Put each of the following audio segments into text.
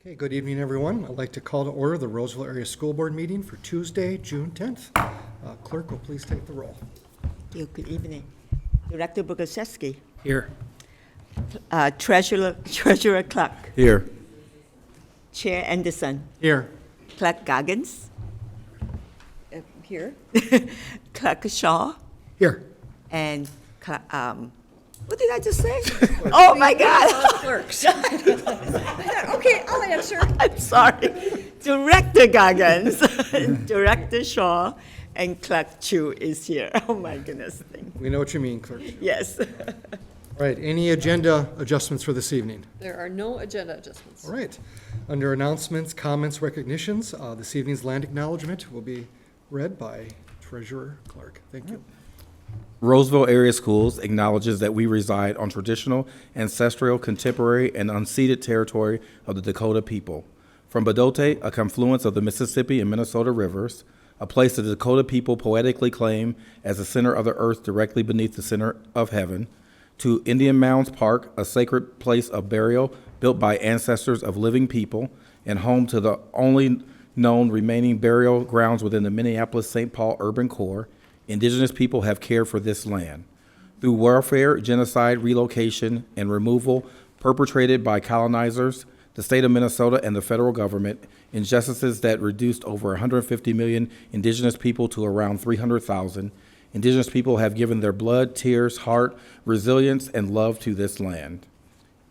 Okay, good evening, everyone. I'd like to call to order the Roseville Area School Board meeting for Tuesday, June 10th. Clerk will please take the roll. Thank you. Good evening. Director Bogoszewski. Here. Treasurer Clark. Here. Chair Anderson. Here. Clerk Goggins. Here. Clerk Shaw. Here. And what did I just say? Oh, my God. Clerks. Okay, I'll answer. I'm sorry. Director Goggins, Director Shaw, and Clerk Chu is here. Oh, my goodness. We know what you mean, Clerk. Yes. All right, any agenda adjustments for this evening? There are no agenda adjustments. All right. Under announcements, comments, recognitions, this evening's land acknowledgement will be read by Treasurer Clark. Thank you. Roseville Area Schools acknowledges that we reside on traditional, ancestral, contemporary, and unceded territory of the Dakota people. From Badote, a confluence of the Mississippi and Minnesota rivers, a place the Dakota people poetically claim as the center of the earth directly beneath the center of heaven, to Indian Mounds Park, a sacred place of burial built by ancestors of living people and home to the only known remaining burial grounds within the Minneapolis-St. Paul urban core, Indigenous people have cared for this land. Through warfare, genocide, relocation, and removal perpetrated by colonizers, the state of Minnesota, and the federal government, injustices that reduced over 150 million Indigenous people to around 300,000, Indigenous people have given their blood, tears, heart, resilience, and love to this land.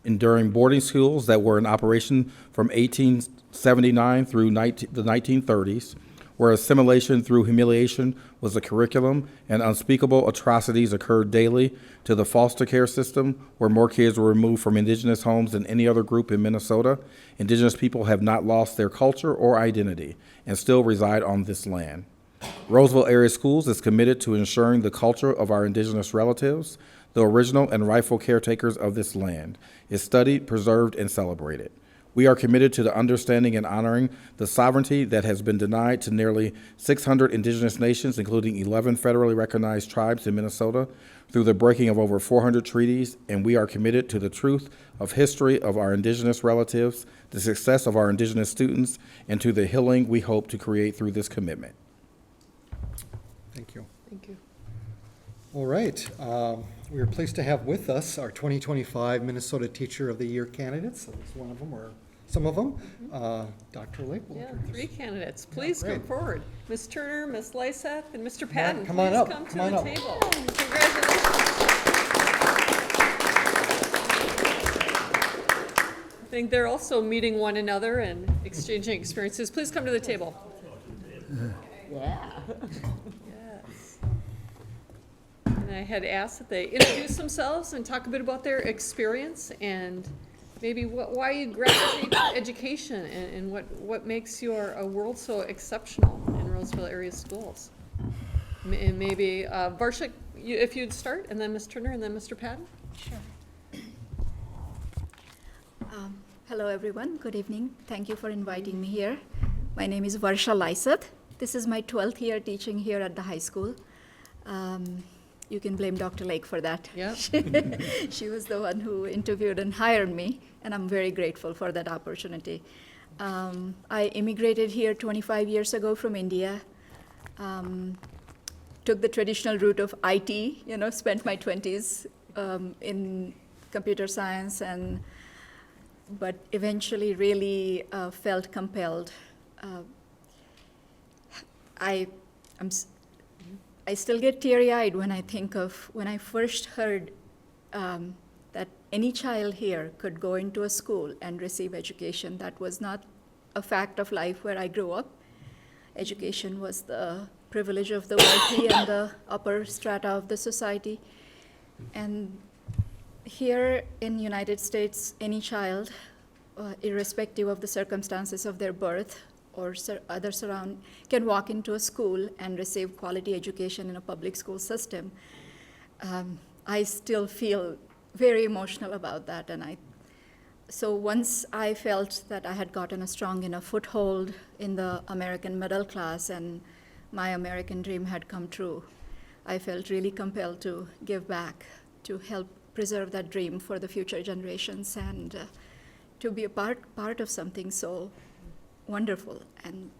Enduring boarding schools that were in operation from 1879 through the 1930s, where assimilation through humiliation was the curriculum and unspeakable atrocities occurred daily, to the foster care system, where more kids were removed from Indigenous homes than any other group in Minnesota, Indigenous people have not lost their culture or identity and still reside on this land. Roseville Area Schools is committed to ensuring the culture of our Indigenous relatives, the original and rightful caretakers of this land, is studied, preserved, and celebrated. We are committed to the understanding and honoring the sovereignty that has been denied to nearly 600 Indigenous nations, including 11 federally recognized tribes in Minnesota, through the breaking of over 400 treaties, and we are committed to the truth of history of our Indigenous relatives, the success of our Indigenous students, and to the healing we hope to create through this commitment. Thank you. Thank you. All right. We are pleased to have with us our 2025 Minnesota Teacher of the Year candidates. At least one of them, or some of them. Dr. Lake will Yeah, introduce. 3 candidates. Please great. come forward. Ms. Turner, Ms. Lyseth, and Mr. Patton. come on Please up, come to come on the up. table. Congratulations. I think they're also meeting one another and exchanging experiences. Please come to the table. Yeah. Yes. And I had asked that they introduce themselves and talk a bit about their experience and maybe why you graduated education and what makes your world so exceptional in Roseville area schools. And maybe Varsha, if you'd start, and then Ms. Turner, and then Mr. Patton. Sure. Hello, everyone. Good evening. Thank you for inviting me here. My name is Varsha Lyseth. This is my 12th year teaching here at the high school. You can blame Dr. Lake for that. Yeah. She was the one who interviewed and hired me, and I'm very grateful for that opportunity. I immigrated here 25 years ago from India. Took the traditional route of IT, spent my 20s in computer science, but eventually really felt compelled. I still get teary-eyed when I think of when I first heard that any child here could go into a school and receive education. That was not a fact of life where I grew up. Education was the privilege of the wealthy and the upper strata of the society. And here in the United States, any child, irrespective of the circumstances of their birth or other surround, can walk into a school and receive quality education in a public school system. I still feel very emotional about that, so once I felt that I had gotten a strong enough foothold in the American middle class and my American dream had come true, I felt really compelled to give back, to help preserve that dream for the future generations and to be a part of something so wonderful. And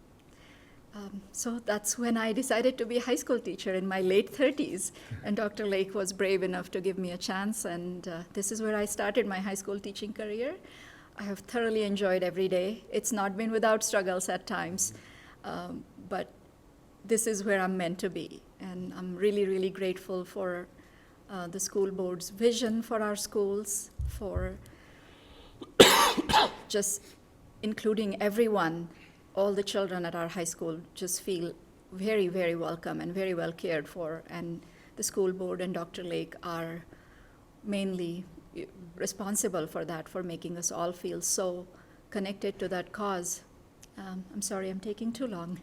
so that's when I decided to be a high school teacher in my late 30s. And Dr. Lake was brave enough to give me a chance. And this is where I started my high school teaching career. I have thoroughly enjoyed every day. It's not been without struggles at times, but this is where I'm meant to be. And I'm really, really grateful for the school board's vision for our schools, for just including everyone. All the children at our high school just feel very, very welcome and very well cared for. And the school board and Dr. Lake are mainly responsible for that, for making us all feel so connected to that cause. I'm sorry I'm taking too long.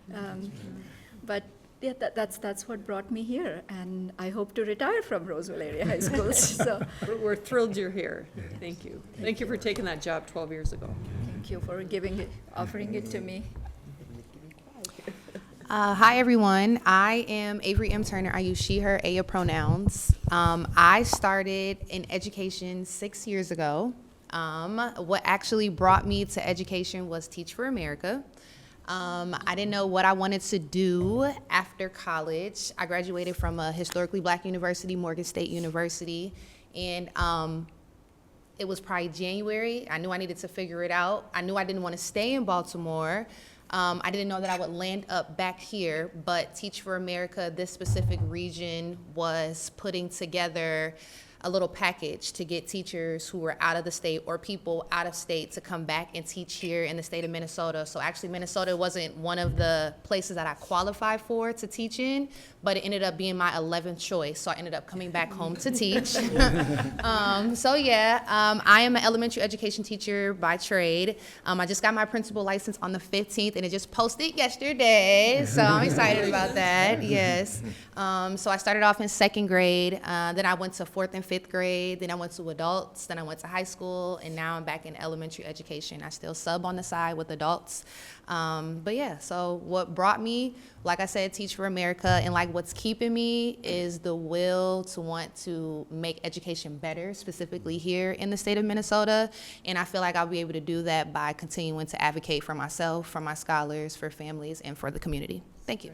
But yeah, that's what brought me here. And I hope to retire from Roseville Area High School. So We're thrilled you're here. Thank you. Thank you for taking that job 12 years ago. thank you for offering it to me. Hi, everyone. I am Avery M. Turner. I use she, her, aya pronouns. I started in education 6 years ago. What actually brought me to education was Teach for America. I didn't know what I wanted to do after college. I graduated from a historically black university, Morgan State University, and it was probably January. I knew I needed to figure it out. I knew I didn't want to stay in Baltimore. I didn't know that I would land up back here, but Teach for America, this specific region, was putting together a little package to get teachers who were out of the state or people out of state to come back and teach here in the state of Minnesota. So actually Minnesota wasn't one of the places that I qualified for to teach in, but it ended up being my 11th choice. So I ended up coming back home to teach. I am an elementary education teacher by trade. I just got my principal license on the 15th and it just posted yesterday. So I'm excited about that, yes. So I started off in second grade, then I went to fourth and fifth grade, then I went to adults, then I went to high school, and now I'm back in elementary education. I still sub on the side with adults. So what brought me, like I said, Teach for America, and like what's keeping me is the will to want to make education better, specifically here in the state of Minnesota. And I feel like I'll be able to do that by continuing to advocate for myself, for my scholars, for families, and for the community. Thank you.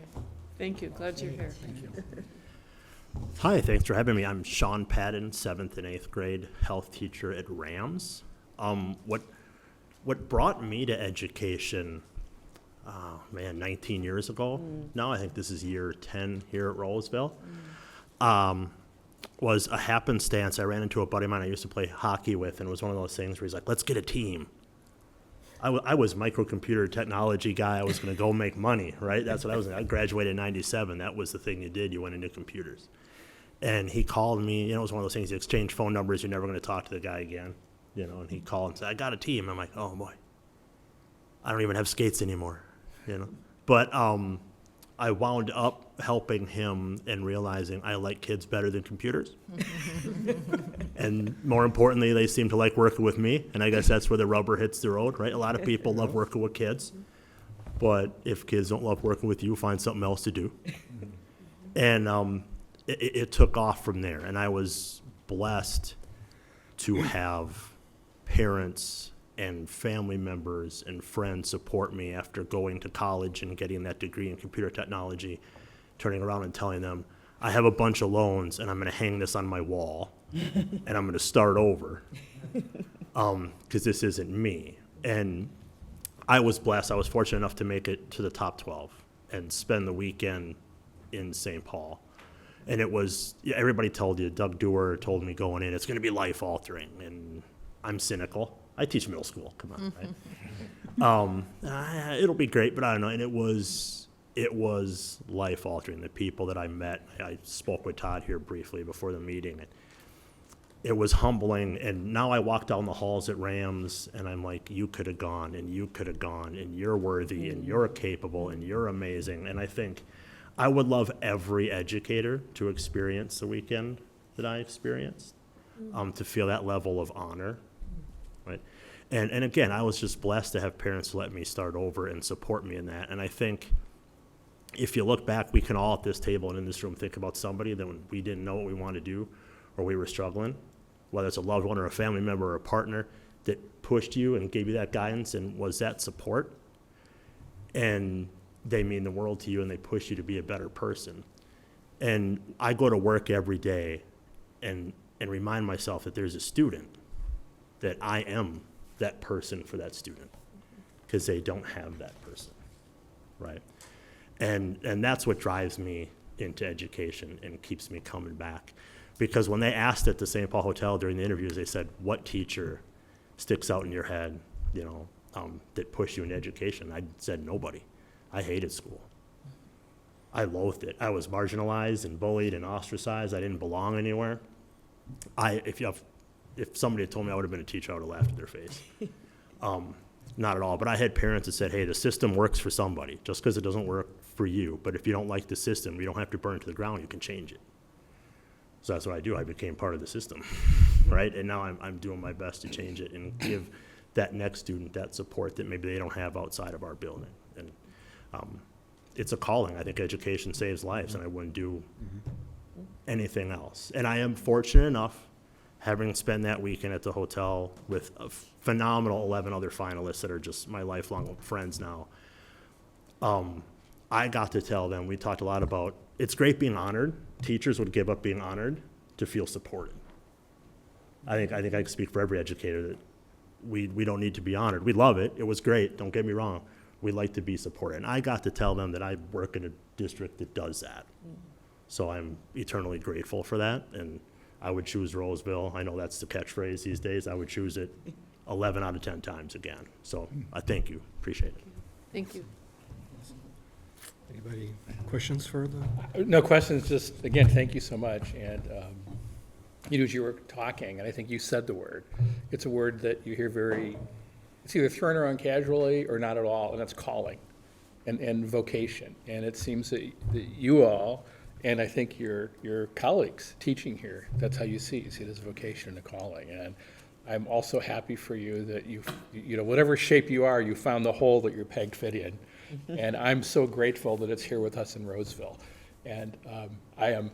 Thank you. Glad you're here. Hi, thanks for having me. I'm Sean Patton, 7th and 8th grade health teacher at Rams. What brought me to education, 19 years ago now, I think this is year 10 here at Roseville, was a happenstance. I ran into a buddy of mine I used to play hockey with, and it was one of those things where he's like, let's get a team. I was microcomputer technology guy. I was going to go make money, right? That's what I was. I graduated in 97. That was the thing you did. You went into computers. And he called me. It was one of those things. You exchange phone numbers. You're never going to talk to the guy again. And he called and said, I got a team. I'm like, oh, boy. I don't even have skates anymore, But I wound up helping him and realizing I like kids better than computers. And more importantly, they seem to like working with me. And I guess that's where the rubber hits the road, right? A lot of people love working with kids. But if kids don't love working with you, find something else to do. And it took off from there. And I was blessed to have parents and family members and friends support me after going to college and getting that degree in computer technology, turning around and telling them, I have a bunch of loans and I'm going to hang this on my wall and I'm going to start over because this isn't me. And I was blessed. I was fortunate enough to make it to the top 12 and spend the weekend in St. Paul. And it was, everybody told you, Doug Dewar told me going in, it's going to be life altering. And I'm cynical. I teach middle school, come on, right? It'll be great, but I don't know. And it was life altering. The people that I met, I spoke with Todd here briefly before the meeting. It was humbling. And now I walk down the halls at Rams and I'm like, you could have gone and you could have gone and you're worthy and you're capable and you're amazing. And I think I would love every educator to experience the weekend that I experienced, to feel that level of honor. Right. And again, I was just blessed to have parents let me start over and support me in that. And I think if you look back, we can all at this table and in this room think about somebody that when we didn't know what we wanted to do or we were struggling, whether it's a loved one or a family member or a partner, that pushed you and gave you that guidance and was that support. And they mean the world to you and they push you to be a better person. And I go to work every day and remind myself that there's a student, that I am that person for that student, because they don't have that person, right? And that's what drives me into education and keeps me coming back. Because when they asked at the St. Paul Hotel during the interviews, they said, what teacher sticks out in your head, you know, that pushed you into education? I said, nobody. I hated school. I loathed it. I was marginalized and bullied and ostracized. I didn't belong anywhere. If somebody had told me I would have been a teacher, I would have laughed in their face. Not at all. But I had parents that said, hey, the system works for somebody, just because it doesn't work for you. But if you don't like the system, you don't have to burn it to the ground. You can change it. So that's what I do. I became part of the system, right? And now I'm doing my best to change it and give that next student that support that maybe they don't have outside of our building. And it's a calling. I think education saves lives, and I wouldn't do anything else. And I am fortunate enough, having spent that weekend at the hotel with a phenomenal 11 other finalists that are just my lifelong friends now. I got to tell them, we talked a lot about, it's great being honored. Teachers would give up being honored to feel supported. I think I can speak for every educator that we don't need to be honored. We love it. It was great. Don't get me wrong. We like to be supported. And I got to tell them that I work in a district that does that. So I'm eternally grateful for that. And I would choose Roseville. I know that's the catchphrase these days. I would choose it 11 out of 10 times again. So I thank you. Appreciate it. Thank you. Anybody questions for the? No questions, just, again, thank you so much. And, you know, as you were talking, and I think you said the word, it's a word that you hear it's either thrown around casually or not at all, and that's calling and vocation. And it seems that you all, and I think your colleagues teaching here, that's how you see it as a vocation and a calling. And I'm also happy for you that you know, whatever shape you are, you found the hole that your peg fit in. And I'm so grateful that it's here with us in Roseville. And I am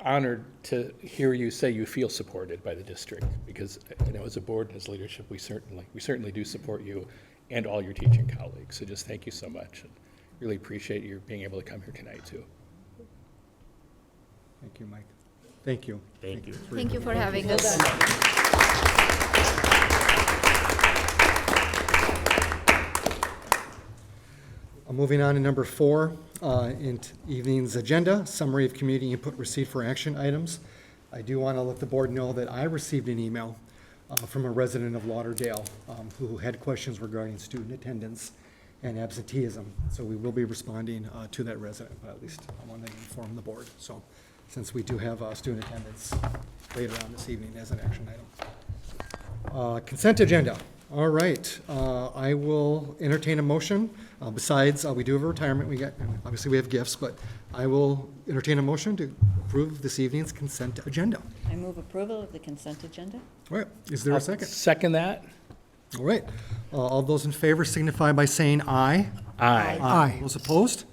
honored to hear you say you feel supported by the district, because, you know, as a board and as leadership, we certainly do support you and all your teaching colleagues. So just thank you so much, and really appreciate you being able to come here tonight too. Thank you, Mike. Thank you. Thank you. Thank you for having us. Moving on to number 4, in evening's agenda, summary of community input received for action items. I do want to let the board know that I received an email from a resident of Lauderdale who had questions regarding student attendance and absenteeism. So we will be responding to that resident, but at least I want to inform the board. So since we do have student attendance later on this evening as an action item. Consent agenda. All right, I will entertain a motion. Besides, we do have a retirement. Obviously we have gifts, but I will entertain a motion to approve this evening's consent agenda. I move approval of the consent agenda. All right, is there a second? Second that? All right, all those in favor signify by saying aye. Aye. Aye. Those opposed?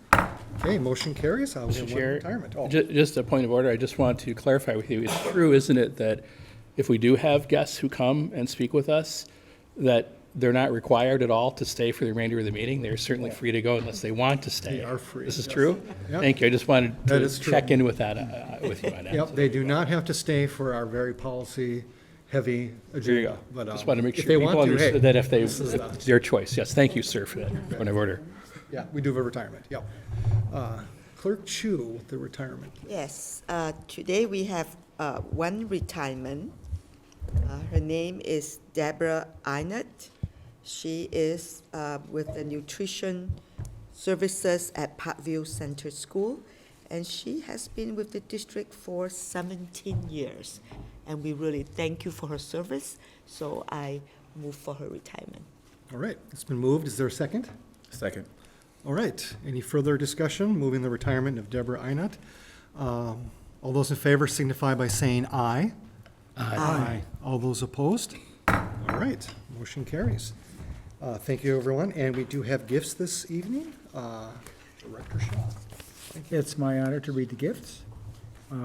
Okay, motion carries. I will Mr. have one Chair, retirement. Oh, just a point of order, I just want to clarify with you, it's true, isn't it, that if we do have guests who come and speak with us, that they're not required at all to stay for the remainder of the meeting? They're certainly free to go unless they want to stay. They are free, This is yes. true? Yep. Thank you, I just wanted That to is true. check in with that, with you on that. Yep, they do not have to stay for our very policy-heavy There you agenda. go. But Just want to make if sure they people want to, hey, understood that if this is it's their choice. Yes, thank you, sir, for that point of order. Yeah, we do have a retirement, yep. Clerk Chu with the retirement. Yes, today we have one retirement. Her name is Deborah Einert. She is with the nutrition services at Fairview Center School, and she has been with the district for 17 years. And we really thank you for her service, so I move for her retirement. All right, it's been moved. Is there a second? Second. All right, any further discussion? Moving the retirement of Deborah Einert. All those in favor signify by saying aye. Aye. All those opposed? All right, motion carries. Thank you, everyone, and we do have gifts this evening. Director Shaw. It's my honor to read the gifts.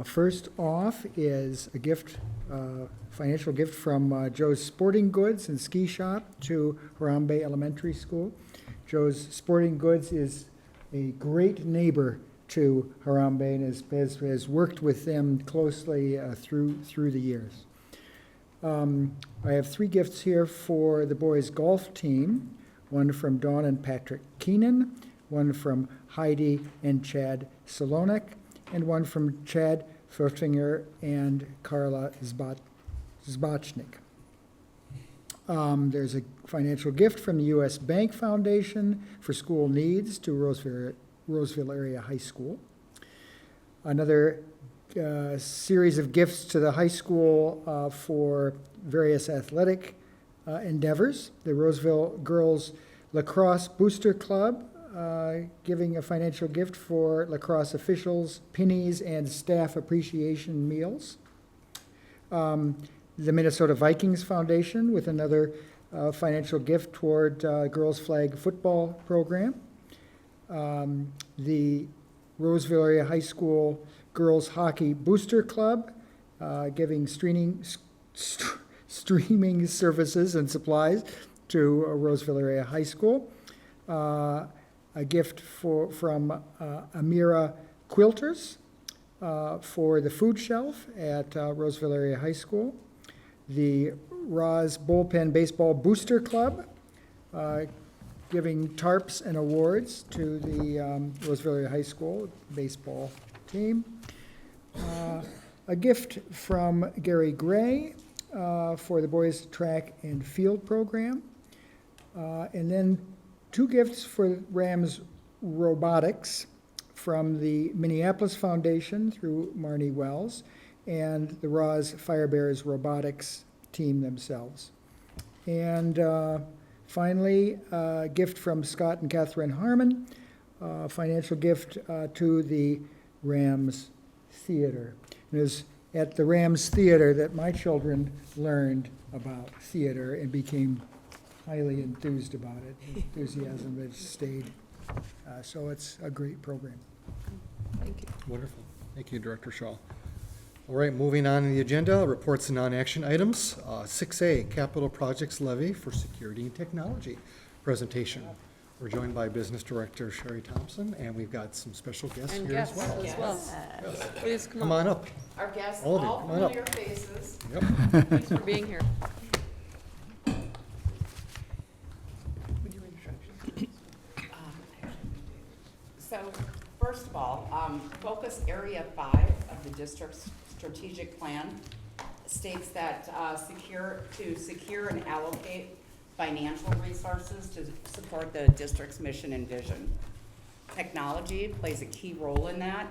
First off is a gift, financial gift from Joe's Sporting Goods and Ski Shop to Harambe Elementary School. Joe's Sporting Goods is a great neighbor to Harambe and has worked with them closely through the years. I have 3 gifts here for the boys' golf team, one from Dawn and Patrick Keenan, one from Heidi and Chad Salonik, and one from Chad Furtfinger and Carla Zbachnik. There's a financial gift from the U.S. Bank Foundation for school needs to Roseville Area High School. Another series of gifts to the high school for various athletic endeavors. The Roseville Girls Lacrosse Booster Club giving a financial gift for lacrosse officials, pennies, and staff appreciation meals. The Minnesota Vikings Foundation with another financial gift toward girls flag football program. The Roseville Area High School Girls Hockey Booster Club giving streaming services and supplies to Roseville Area High School. A gift from Amira Quilters for the food shelf at Roseville Area High School. The Roz Bullpen Baseball Booster Club giving tarps and awards to the Roseville Area High School baseball team. A gift from Gary Gray for the boys track and field program. And then 2 gifts for Rams Robotics from the Minneapolis Foundation through Marnie Wells and the Roz Fire Bears Robotics team themselves. And finally, a gift from Scott and Catherine Harmon, a financial gift to the Rams Theater. And it was at the Rams Theater that my children learned about theater and became highly enthused about it. Enthusiasm that stayed. So it's a great program. Thank you. Wonderful. Thank you, Director Shaw. All right, moving on to the agenda, reports and non-action items. 6A, Capital Projects Levy for Security and Technology presentation. We're joined by Business Director Sherry Thompson, and we've got some special guests And here as guests well. as well. Please Come on up. Our guests, All of you, all come on up. familiar faces. Yep. Thanks for being here. So, first of all, focus area 5 of the district's strategic plan states that secure and allocate financial resources to support the district's mission and vision. Technology plays a key role in that,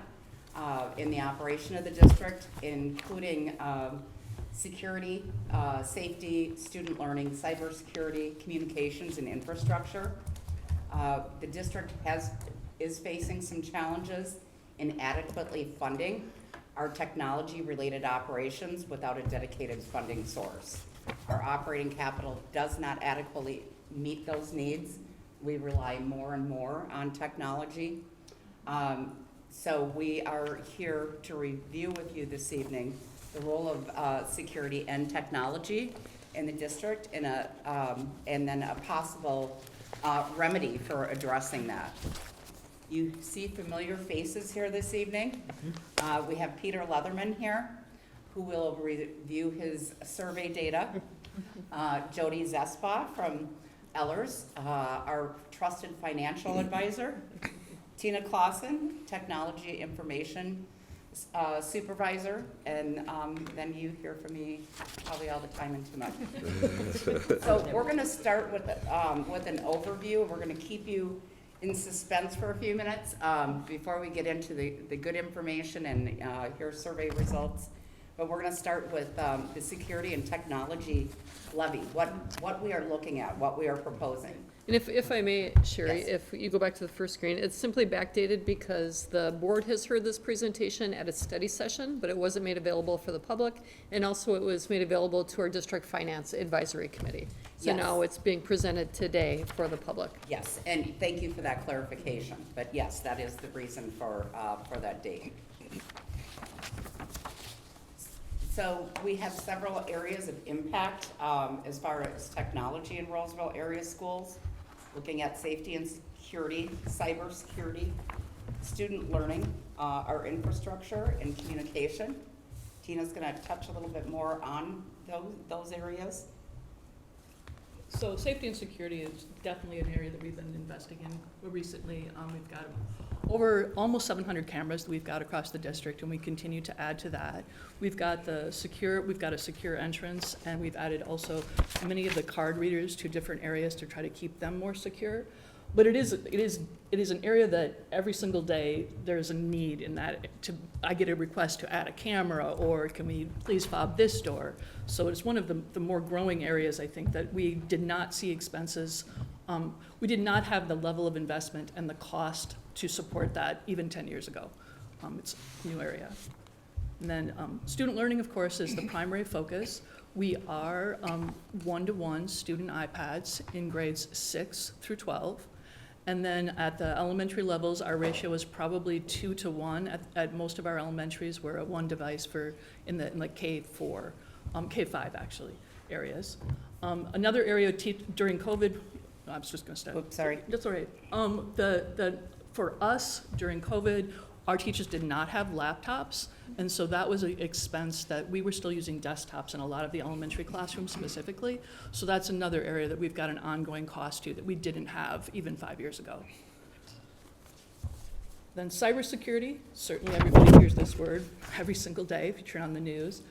in the operation of the district, including security, safety, student learning, cybersecurity, communications, and infrastructure. The district is facing some challenges in adequately funding our technology-related operations without a dedicated funding source. Our operating capital does not adequately meet those needs. We rely more and more on technology. So we are here to review with you this evening the role of security and technology in the district and then a possible remedy for addressing that. You see familiar faces here this evening. We have Peter Leatherman here, who will review his survey data. Jody Zespa from Ellers, our trusted financial advisor. Tina Clausen, technology information supervisor, and then you hear from me probably all the time and too much. So we're going to start with an overview. We're going to keep you in suspense for a few minutes before we get into the good information and hear survey results. But we're going to start with the security and technology levy, what we are looking at, what we are proposing. And if I may, Sherry, Yes. if you go back to the first screen, it's simply backdated because the board has heard this presentation at a study session, but it wasn't made available for the public, and also it was made available to our district finance advisory committee. So Yes. now it's being presented today for the public. Yes, and thank you for that clarification. But yes, that is the reason for that date. So we have several areas of impact as far as technology in Roseville area schools, looking at safety and security, cybersecurity, student learning, our infrastructure and communication. Tina's gonna touch a little bit more on those areas. So safety and security is definitely an area that we've been investing in recently. We've got over almost 700 cameras that we've got across the district, and we continue to add to that. We've got a secure entrance, and we've added also many of the card readers to different areas to try to keep them more secure. But it is an area that every single day there's a need in that. I get a request to add a camera, or can we please fob this door? So it's one of the more growing areas, I think, that we did not see expenses. We did not have the level of investment and the cost to support that even 10 years ago. It's a new area. And then student learning, of course, is the primary focus. We are one-to-one student iPads in grades 6 through 12. And then at the elementary levels, our ratio is probably 2 to 1. At most of our elementaries, we're at one device in the K4, K5 actually, areas. Another area during COVID, I was just gonna stop. Oops, sorry. That's all right. For us, during COVID, our teachers did not have laptops, and so that was an expense that we were still using desktops in a lot of the elementary classrooms specifically. So that's another area that we've got an ongoing cost to that we didn't have even 5 years ago. Then cybersecurity, certainly everybody hears this word every single day if you turn on the news.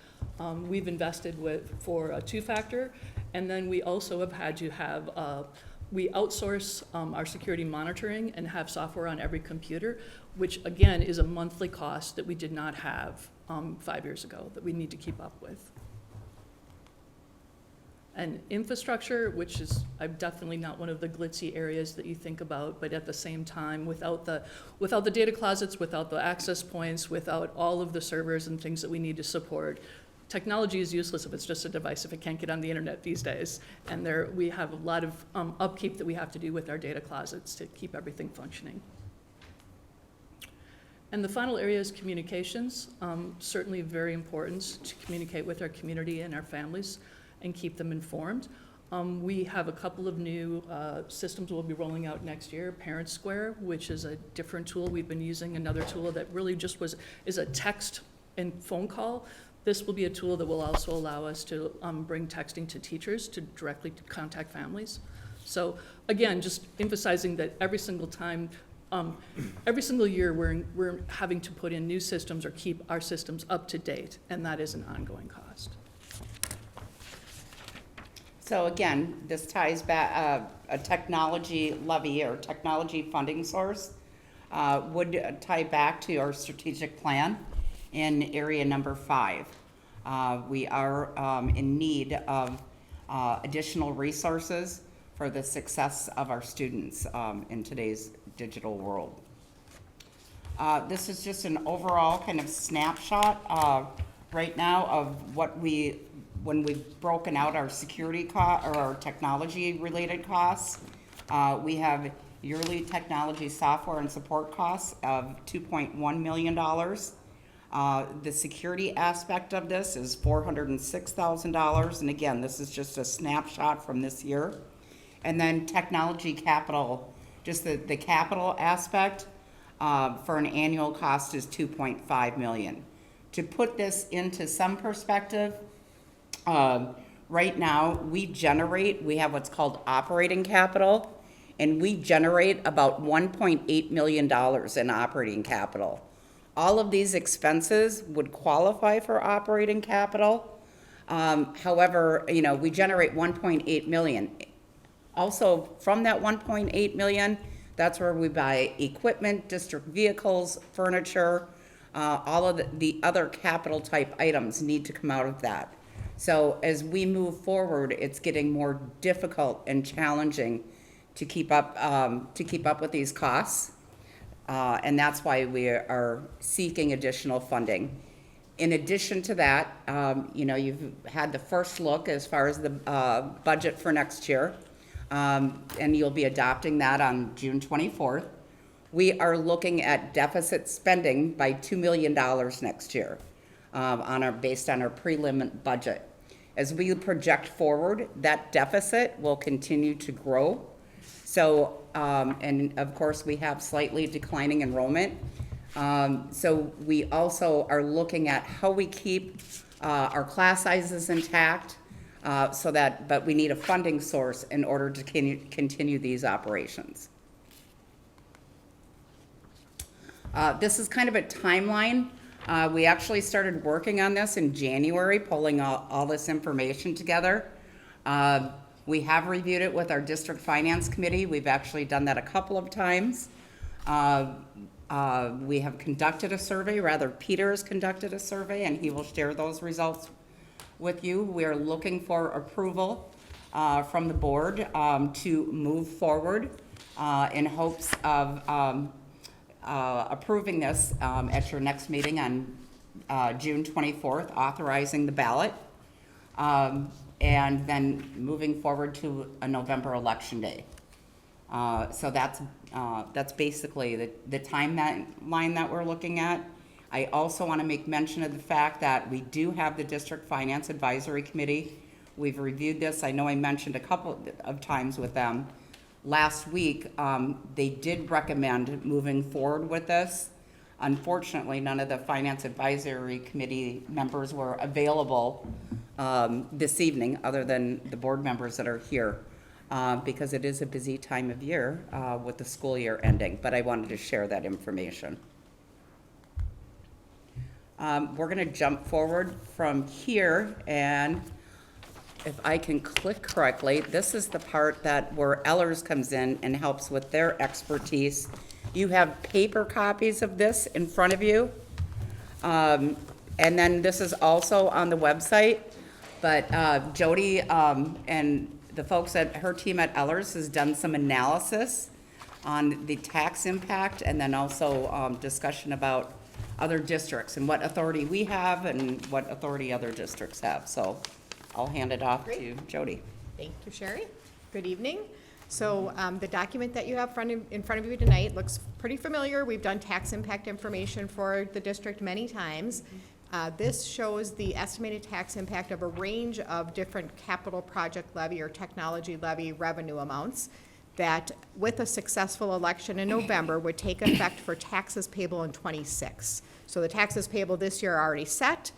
We've invested for a two-factor, and then we also have had to have we outsource our security monitoring and have software on every computer, which again is a monthly cost that we did not have 5 years ago that we need to keep up with. And infrastructure, which is definitely not one of the glitzy areas that you think about, but at the same time, without the data closets, without the access points, without all of the servers and things that we need to support, technology is useless if it's just a device, if it can't get on the internet these days. And we have a lot of upkeep that we have to do with our data closets to keep everything functioning. And the final area is communications. Certainly very important to communicate with our community and our families and keep them informed. We have a couple of new systems we'll be rolling out next year. Parent Square, which is a different tool. We've been using another tool that really just is a text and phone call. This will be a tool that will also allow us to bring texting to teachers to directly contact families. So again, just emphasizing that every single time, every single year we're having to put in new systems or keep our systems up to date, and that is an ongoing cost. So again, this ties back, a technology levy or technology funding source would tie back to our strategic plan in area number 5. We are in need of additional resources for the success of our students in today's digital world. This is just an overall kind of snapshot right now of what when we've broken out our security cost or our technology related costs. We have yearly technology software and support costs of $2.1 million. The security aspect of this is $406,000, and again, this is just a snapshot from this year. And then technology capital, just the capital aspect for an annual cost is $2.5 million. To put this into some perspective, right now we have what's called operating capital, and we generate about $1.8 million in operating capital. All of these expenses would qualify for operating capital. However, we generate 1.8 million. Also, from that 1.8 million, that's where we buy equipment, district vehicles, furniture, all of the other capital type items need to come out of that. So as we move forward, it's getting more difficult and challenging to keep up with these costs. And that's why we are seeking additional funding. In addition to that, you've had the first look as far as the budget for next year, and you'll be adopting that on June 24th. We are looking at deficit spending by $2 million next year. based on our prelim budget. As we project forward, that deficit will continue to grow. So, and of course, we have slightly declining enrollment. So we also are looking at how we keep our class sizes intact, but we need a funding source in order to continue these operations. This is kind of a timeline. We actually started working on this in January, pulling all this information together. We have reviewed it with our district finance committee. We've actually done that a couple of times. We have conducted a survey, rather Peter has conducted a survey, and he will share those results with you. We are looking for approval from the board to move forward in hopes of approving this at your next meeting on June 24th, authorizing the ballot, and then moving forward to a November election day. So that's basically the timeline that we're looking at. I also want to make mention of the fact that we do have the District Finance Advisory Committee. We've reviewed this. I know I mentioned a couple of times with them. Last week, they did recommend moving forward with this. Unfortunately, none of the Finance Advisory Committee members were available this evening, other than the board members that are here, because it is a busy time of year with the school year ending, but I wanted to share that information. We're going to jump forward from here, and if I can click correctly, this is the part where Ellers comes in and helps with their expertise. You have paper copies of this in front of you. And then this is also on the website, but Jody and the folks at her team at Ellers has done some analysis on the tax impact, and then also discussion about other districts and what authority we have and what authority other districts have. So I'll hand it off to Jody. Thank you, Sherry. Good evening. So the document that you have in front of you tonight looks pretty familiar. We've done tax impact information for the district many times. This shows the estimated tax impact of a range of different capital project levy or technology levy revenue amounts that, with a successful election in November, would take effect for taxes payable in '26. So the taxes payable this year are already set.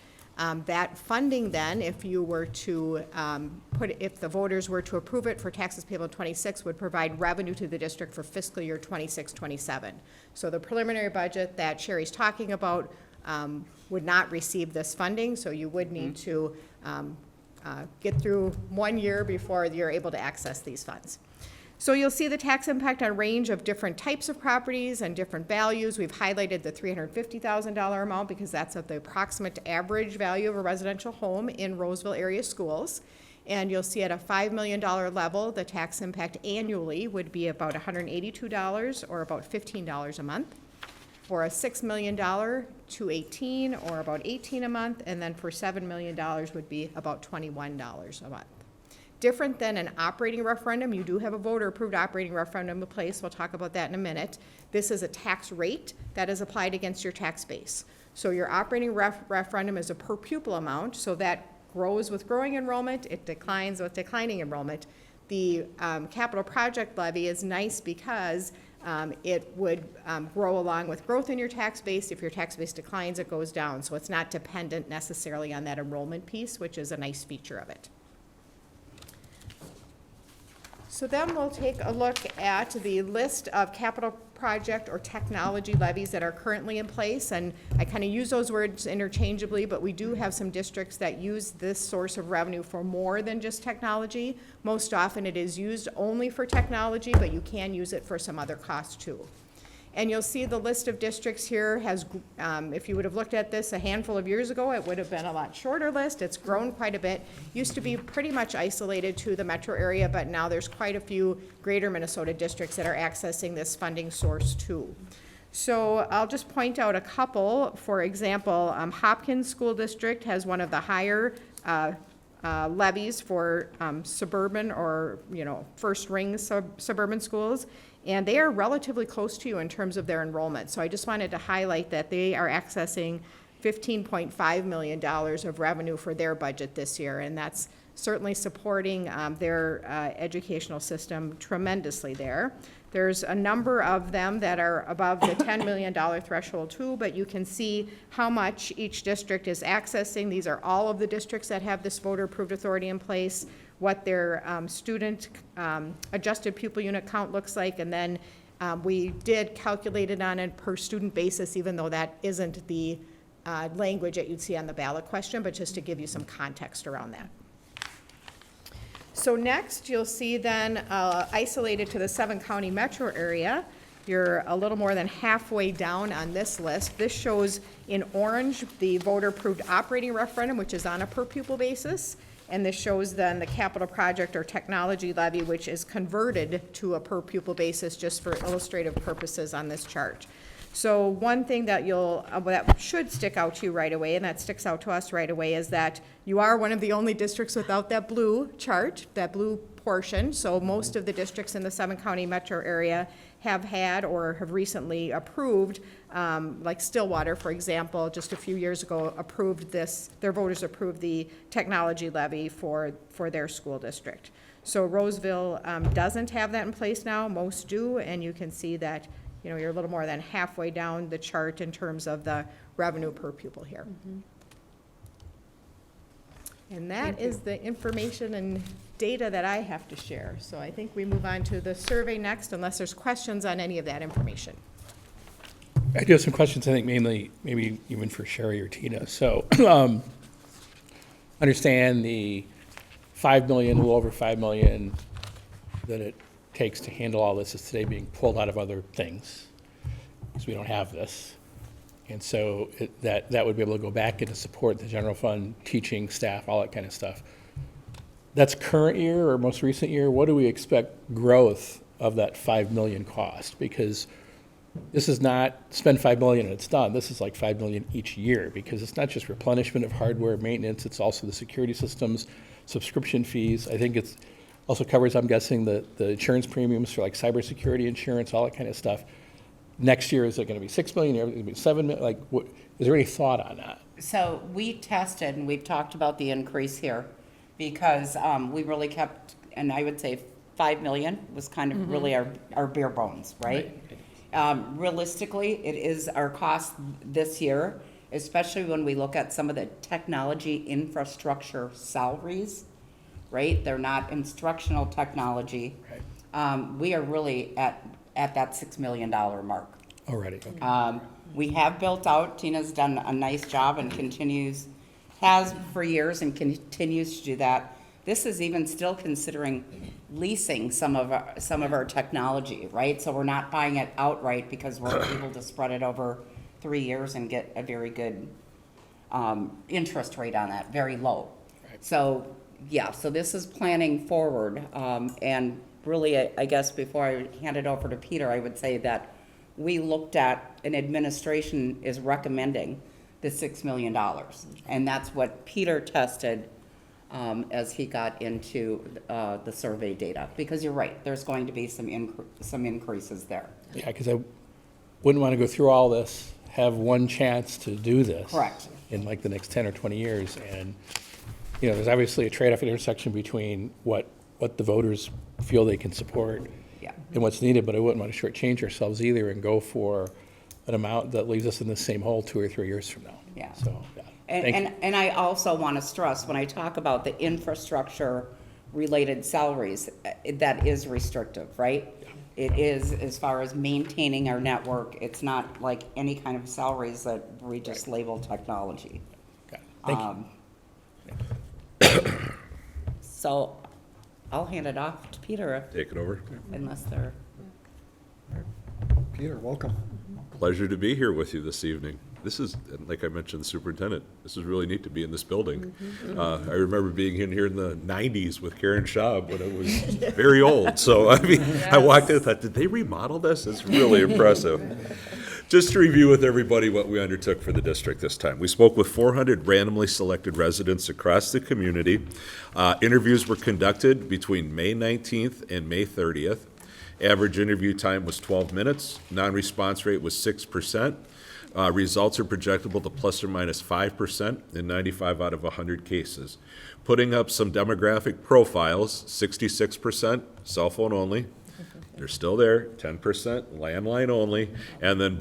That funding then, if you were to if the voters were to approve it for taxes payable in '26, would provide revenue to the district for fiscal year '26-27. So the preliminary budget that Sherry's talking about would not receive this funding, so you would need to get through 1 year before you're able to access these funds. So you'll see the tax impact on a range of different types of properties and different values. We've highlighted the $350,000 amount because that's of the approximate average value of a residential home in Roseville area schools. And you'll see at a $5 million level, the tax impact annually would be about $182 or about $15 a month. For a $6 million, $218 or about $18 a month. And then for $7 million would be about $21 a month. Different than an operating referendum, you do have a voter-approved operating referendum in place. We'll talk about that in a minute. This is a tax rate that is applied against your tax base. So your operating referendum is a per pupil amount, so that grows with growing enrollment, it declines with declining enrollment. The capital project levy is nice because it would grow along with growth in your tax base. If your tax base declines, it goes down. So it's not dependent necessarily on that enrollment piece, which is a nice feature of it. So then we'll take a look at the list of capital project or technology levies that are currently in place. And I kind of use those words interchangeably, but we do have some districts that use this source of revenue for more than just technology. Most often it is used only for technology, but you can use it for some other costs too. And you'll see the list of districts here has, if you would have looked at this a handful of years ago, it would have been a lot shorter list. It's grown quite a bit. Used to be pretty much isolated to the metro area, but now there's quite a few greater Minnesota districts that are accessing this funding source too. So I'll just point out a couple. For example, Hopkins School District has one of the higher levies for suburban or, first ring suburban schools. And they are relatively close to you in terms of their enrollment. So I just wanted to highlight that they are accessing $15.5 million of revenue for their budget this year, and that's certainly supporting their educational system tremendously there. There's a number of them that are above the $10 million threshold too, but you can see how much each district is accessing. These are all of the districts that have this voter-approved authority in place, what their student adjusted pupil unit count looks like, and then we did calculate it on a per-student basis, even though that isn't the language that you'd see on the ballot question, but just to give you some context around that. So next, you'll see then isolated to the 7-county metro area, you're a little more than halfway down on this list. This shows in orange the voter-approved operating referendum, which is on a per-pupil basis. And this shows then the capital project or technology levy, which is converted to a per-pupil basis just for illustrative purposes on this chart. So one thing that that should stick out to you right away, and that sticks out to us right away, is that you are one of the only districts without that blue chart, that blue portion. So most of the districts in the 7-county metro area have had or have recently approved, like Stillwater, for example, just a few years ago approved this, their voters approved the technology levy for their school district. So Roseville doesn't have that in place now, most do, and you can see that you're a little more than halfway down the chart in terms of the revenue per pupil here. And that is the information and data that I have to share. So I think we move on to the survey next, unless there's questions on any of that information. I do have some questions, I think mainly, maybe even for Sherry or Tina. So, understand the 5 million, a little over 5 million that it takes to handle all this is today being pulled out of other things, because we don't have this. And so that would be able to go back into support the general fund, teaching, staff, all that kind of stuff. That's current year or most recent year. What do we expect growth of that 5 million cost? Because this is not spend 5 million and it's done. This is like 5 million each year, because it's not just replenishment of hardware maintenance, it's also the security systems, subscription fees. I think it's also covers, I'm guessing, the insurance premiums for like cybersecurity insurance, all that kind of stuff. Next year, is it going to be 6 million? Is it going to be 7 million? Like, what, is there any thought on that? So we tested, and we've talked about the increase here, because we really kept, and I would say 5 million was kind of really our bare bones, right? Realistically, it is our cost this year, especially when we look at some of the technology infrastructure salaries, right? They're not instructional technology. Right. We are really at that $6 million mark. Already, okay. We have built out, Tina's done a nice job and has for years and continues to do that. This is even still considering leasing some of our technology, right? So we're not buying it outright because we're able to spread it over 3 years and get a very good interest rate on that, very low. Right. So, yeah, so this is planning forward. And really, I guess before I hand it over to Peter, I would say that we looked at, an administration is recommending the $6 million. And that's what Peter tested as he got into the survey data. Because you're right, there's going to be some increases there. Yeah, because I wouldn't want to go through all this, have one chance to do this. Correct. In like the next 10 or 20 years. And, there's obviously a trade-off intersection between what the voters feel they can support and what's needed, but I wouldn't want to shortchange ourselves either and go for an amount that leaves us in the same hole 2 or 3 years from now. Yeah. So, yeah. Thank you. And I also want to stress, when I talk about the infrastructure-related salaries, that is restrictive, right? Yeah. It is, as far as maintaining our network, it's not like any kind of salaries that we just label technology. Okay. Thank you. So I'll hand it off to Peter. Take it over. Unless they're... Peter, welcome. Pleasure to be here with you this evening. This is, like I mentioned, the superintendent, this is really neat to be in this building. I remember being in here in the 90s with Karen Schaub when it was very old. So, I mean, I walked in and thought, did they remodel this? It's really impressive. Just to review with everybody what we undertook for the district this time. We spoke with 400 randomly selected residents across the community. Interviews were conducted between May 19th and May 30th. Average interview time was 12 minutes. Non-response rate was 6%. Results are projectable to plus or minus 5% in 95 out of 100 cases. Putting up some demographic profiles, 66% cell phone only. They're still there, 10% landline only, and then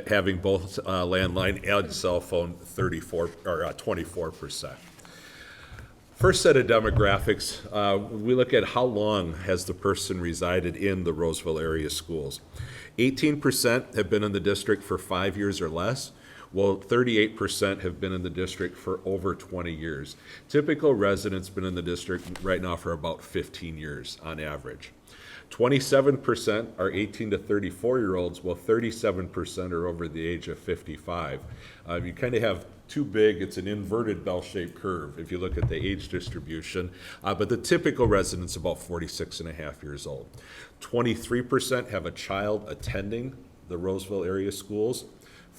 having both landline and cell phone 24%. First set of demographics, we look at how long has the person resided in the Roseville area schools. 18% have been in the district for 5 years or less, while 38% have been in the district for over 20 years. Typical residents been in the district right now for about 15 years on average. 27% are 18 to 34-year-olds, while 37% are over the age of 55. You kind of have too big, it's an inverted bell-shaped curve if you look at the age distribution, but the typical resident's about 46 and a half years old. 23% have a child attending the Roseville area schools,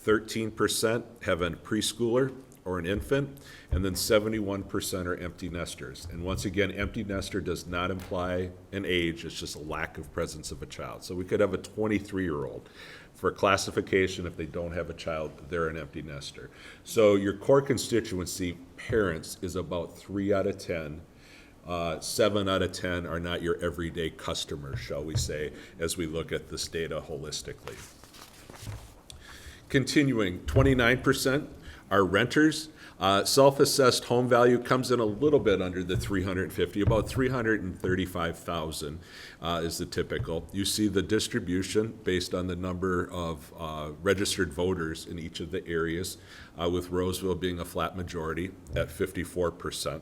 13% have a preschooler or an infant, and then 71% are empty nesters. And once again, empty nester does not imply an age, it's just a lack of presence of a child. So we could have a 23-year-old. For classification, if they don't have a child, they're an empty nester. So your core constituency, parents, is about 3 out of 10. 7 out of 10 are not your everyday customers, shall we say, as we look at this data holistically. Continuing, 29% are renters. Self-assessed home value comes in a little bit under the 350, about 335,000 is the typical. You see the distribution based on the number of registered voters in each of the areas, with Roseville being a flat majority at 54%.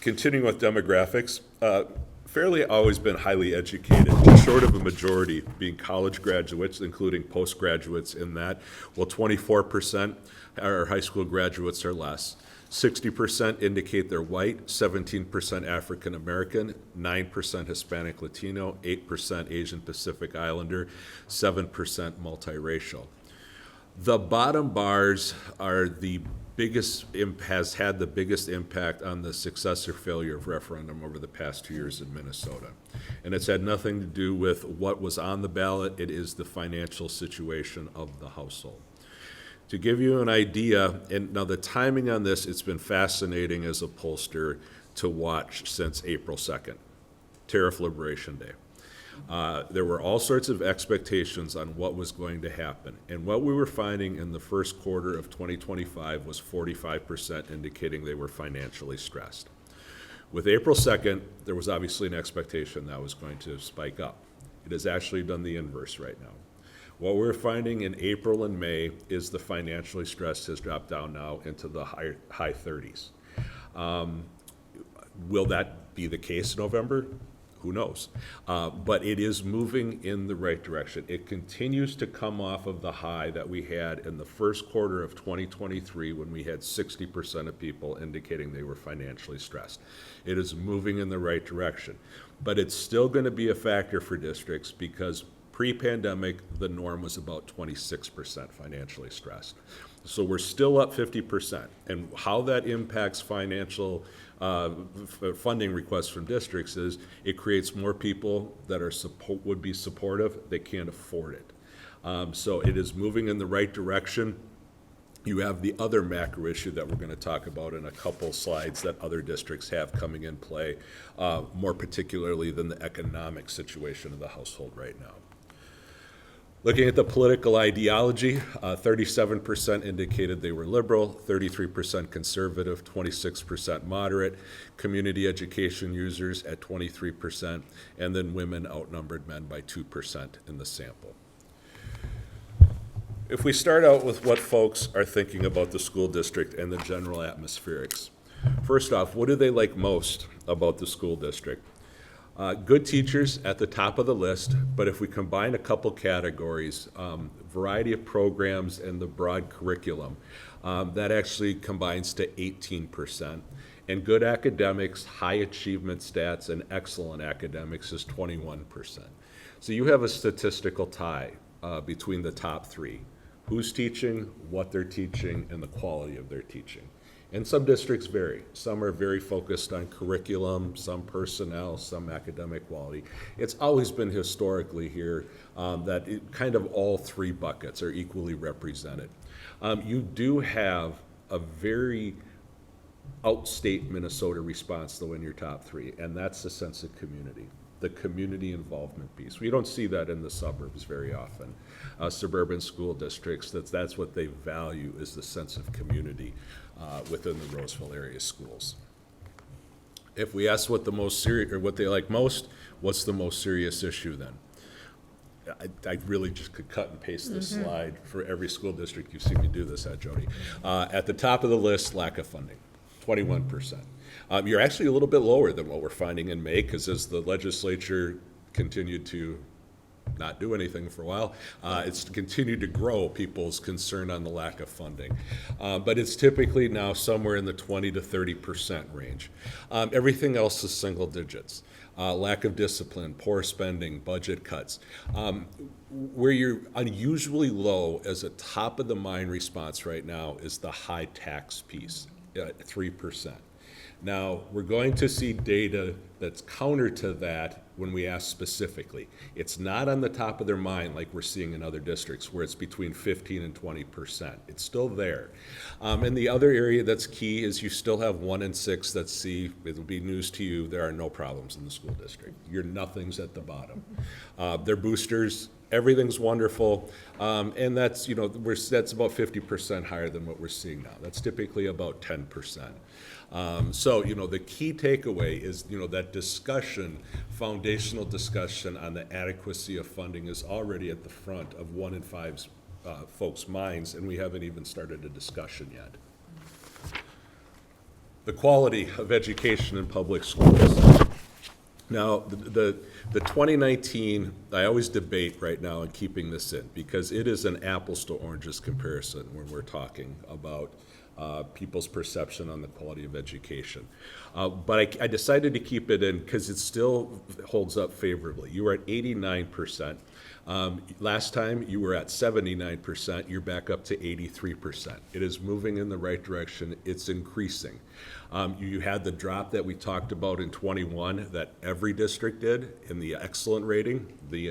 Continuing with demographics, fairly always been highly educated, just short of a majority being college graduates, including postgraduates in that, while 24% are high school graduates or less. 60% indicate they're white, 17% African American, 9% Hispanic Latino, 8% Asian Pacific Islander, 7% multiracial. The bottom bars are the biggest, has had the biggest impact on the success or failure of referendum over the past 2 years in Minnesota. And it's had nothing to do with what was on the ballot, it is the financial situation of the household. To give you an idea, and now the timing on this, it's been fascinating as a pollster to watch since April 2nd, Tariff Liberation Day. There were all sorts of expectations on what was going to happen. And what we were finding in the first quarter of 2025 was 45% indicating they were financially stressed. With April 2nd, there was obviously an expectation that was going to spike up. It has actually done the inverse right now. What we're finding in April and May is the financially stressed has dropped down now into the high 30s. Will that be the case in November? Who knows? But it is moving in the right direction. It continues to come off of the high that we had in the first quarter of 2023 when we had 60% of people indicating they were financially stressed. It is moving in the right direction. But it's still going to be a factor for districts because pre-pandemic, the norm was about 26% financially stressed. So we're still up 50%. And how that impacts financial funding requests from districts is it creates more people that are would be supportive. They can't afford it. So it is moving in the right direction. You have the other macro issue that we're going to talk about in a couple slides that other districts have coming in play, more particularly than the economic situation of the household right now. Looking at the political ideology, 37% indicated they were liberal, 33% conservative, 26% moderate, community education users at 23%, and then women outnumbered men by 2% in the sample. If we start out with what folks are thinking about the school district and the general atmospherics, first off, what do they like most about the school district? Good teachers at the top of the list, but if we combine a couple categories, variety of programs and the broad curriculum, that actually combines to 18%. And good academics, high achievement stats, and excellent academics is 21%. So you have a statistical tie between the top three. Who's teaching, what they're teaching, and the quality of their teaching. And some districts vary. Some are very focused on curriculum, some personnel, some academic quality. It's always been historically here that kind of all three buckets are equally represented. You do have a very outstate Minnesota response, though, in your top three, and that's the sense of community, the community involvement piece. We don't see that in the suburbs very often. Suburban school districts, that's what they value, is the sense of community within the Roseville area schools. If we ask what the most serious, or what they like most, what's the most serious issue then? I really just could cut and paste this slide for every school district. You've seen me do this at Jody. At the top of the list, lack of funding, 21%. You're actually a little bit lower than what we're finding in May, because as the legislature continued to not do anything for a while, it's continued to grow people's concern on the lack of funding. But it's typically now somewhere in the 20 to 30% range. Everything else is single digits. Lack of discipline, poor spending, budget cuts. Where you're unusually low as a top of the mind response right now is the high tax piece, 3%. Now, we're going to see data that's counter to that when we ask specifically. It's not on the top of their mind like we're seeing in other districts where it's between 15 and 20%. It's still there. And the other area that's key is you still have 1 in 6 that see, it'll be news to you, there are no problems in the school district. Nothing's at the bottom. They're boosters. Everything's wonderful, and that's, that's about 50% higher than what we're seeing now. That's typically about 10%. So, the key takeaway is, that discussion, foundational discussion on the adequacy of funding is already at the front of 1 in 5 folks' minds, and we haven't even started a discussion yet. The quality of education in public schools. Now, the 2019, I always debate right now in keeping this in, because it is an apples to oranges comparison when we're talking about people's perception on the quality of education. But I decided to keep it in because it still holds up favorably. You were at 89%. Last time you were at 79%. You're back up to 83%. It is moving in the right direction. It's increasing. You had the drop that we talked about in 21 that every district did in the excellent rating, the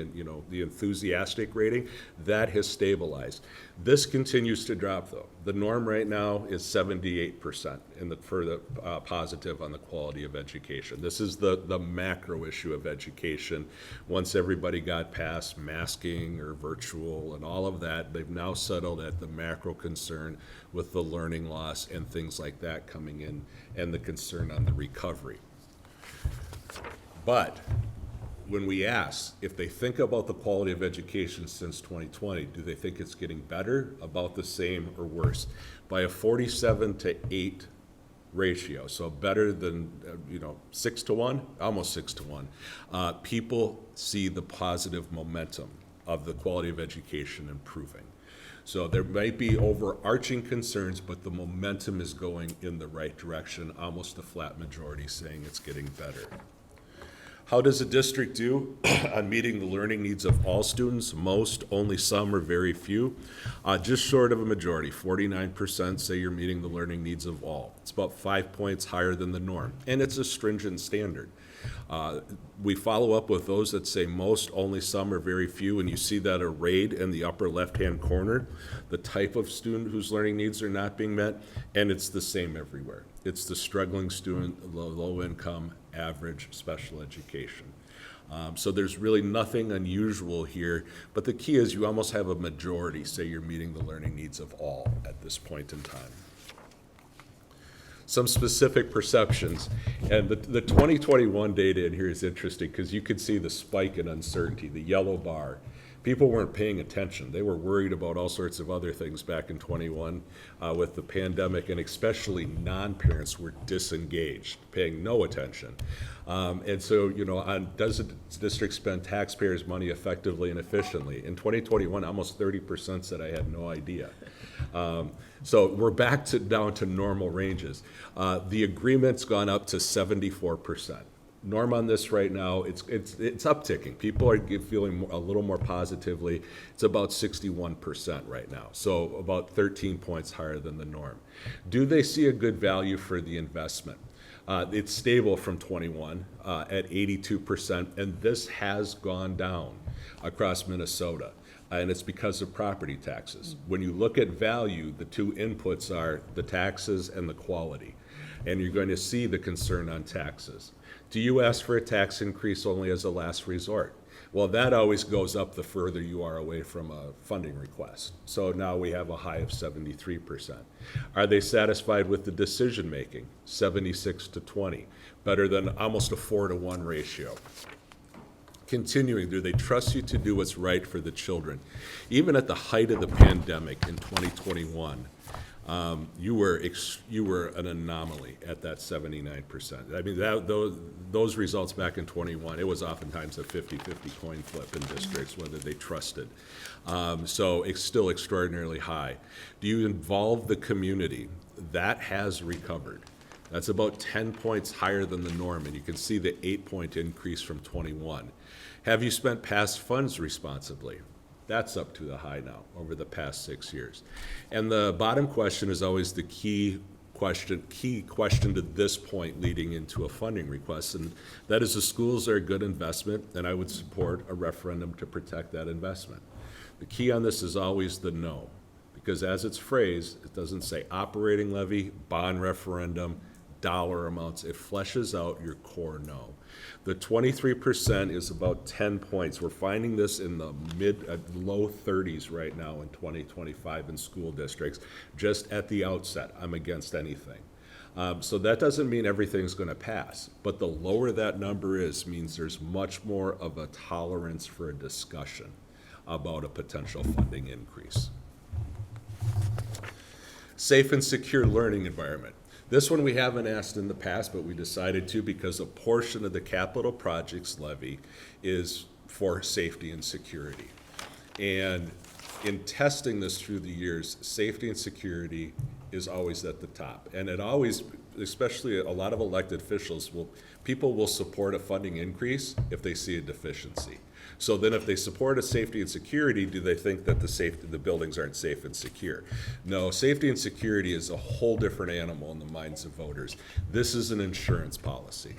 enthusiastic rating. That has stabilized. This continues to drop, though. The norm right now is 78% for the positive on the quality of education. This is the macro issue of education. Once everybody got past masking or virtual and all of that, they've now settled at the macro concern with the learning loss and things like that coming in, and the concern on the recovery. But when we ask if they think about the quality of education since 2020, do they think it's getting better, about the same, or worse? By a 47-to-8 ratio, so better than 6-to-1, almost 6-to-1. People see the positive momentum of the quality of education improving. So there might be overarching concerns, but the momentum is going in the right direction, almost a flat majority saying it's getting better. How does a district do on meeting the learning needs of all students? Most, only some, or very few. Just short of a majority, 49% say you're meeting the learning needs of all. It's about 5 points higher than the norm, and it's a stringent standard. We follow up with those that say most, only some, or very few, and you see that arrayed in the upper left-hand corner, the type of student whose learning needs are not being met, and it's the same everywhere. It's the struggling student, low income, average special education. So there's really nothing unusual here, but the key is you almost have a majority say you're meeting the learning needs of all at this point in time. Some specific perceptions, and the 2021 data in here is interesting because you could see the spike in uncertainty, the yellow bar. People weren't paying attention. They were worried about all sorts of other things back in 21 with the pandemic, and especially non-parents were disengaged, paying no attention. And so, does the district spend taxpayers' money effectively and efficiently? In 2021, almost 30% said I had no idea. So we're down to normal ranges. The agreement's gone up to 74%. Norm on this right now, it's upticking. People are feeling a little more positively. It's about 61% right now, so about 13 points higher than the norm. Do they see a good value for the investment? It's stable from 21 at 82%, and this has gone down across Minnesota, and it's because of property taxes. When you look at value, the two inputs are the taxes and the quality, and you're going to see the concern on taxes. Do you ask for a tax increase only as a last resort? Well, that always goes up the further you are away from a funding request. So now we have a high of 73%. Are they satisfied with the decision-making? 76-20, better than almost a 4-to-1 ratio. Continuing, do they trust you to do what's right for the children? Even at the height of the pandemic in 2021, you were an anomaly at that 79%. I mean, those results back in 21, it was oftentimes a 50-50 coin flip in districts, whether they trusted. So it's still extraordinarily high. Do you involve the community? That has recovered. That's about 10 points higher than the norm, and you can see the 8-point increase from 21. Have you spent past funds responsibly? That's up to the high now over the past 6 years. And the bottom question is always the key question to this point leading into a funding request, and that is the schools are a good investment, and I would support a referendum to protect that investment. The key on this is always the no, because as it's phrased, it doesn't say operating levy, bond referendum, dollar amounts. It fleshes out your core no. The 23% is about 10 points. We're finding this in the low 30s right now in 2025 in school districts. Just at the outset, I'm against anything. So that doesn't mean everything's going to pass, but the lower that number is means there's much more of a tolerance for a discussion about a potential funding increase. Safe and secure learning environment. This one we haven't asked in the past, but we decided to because a portion of the capital projects levy is for safety and security. And in testing this through the years, safety and security is always at the top. And it always, especially a lot of elected officials, people will support a funding increase if they see a deficiency. So then if they support a safety and security, do they think that the buildings aren't safe and secure? No, safety and security is a whole different animal in the minds of voters. This is an insurance policy.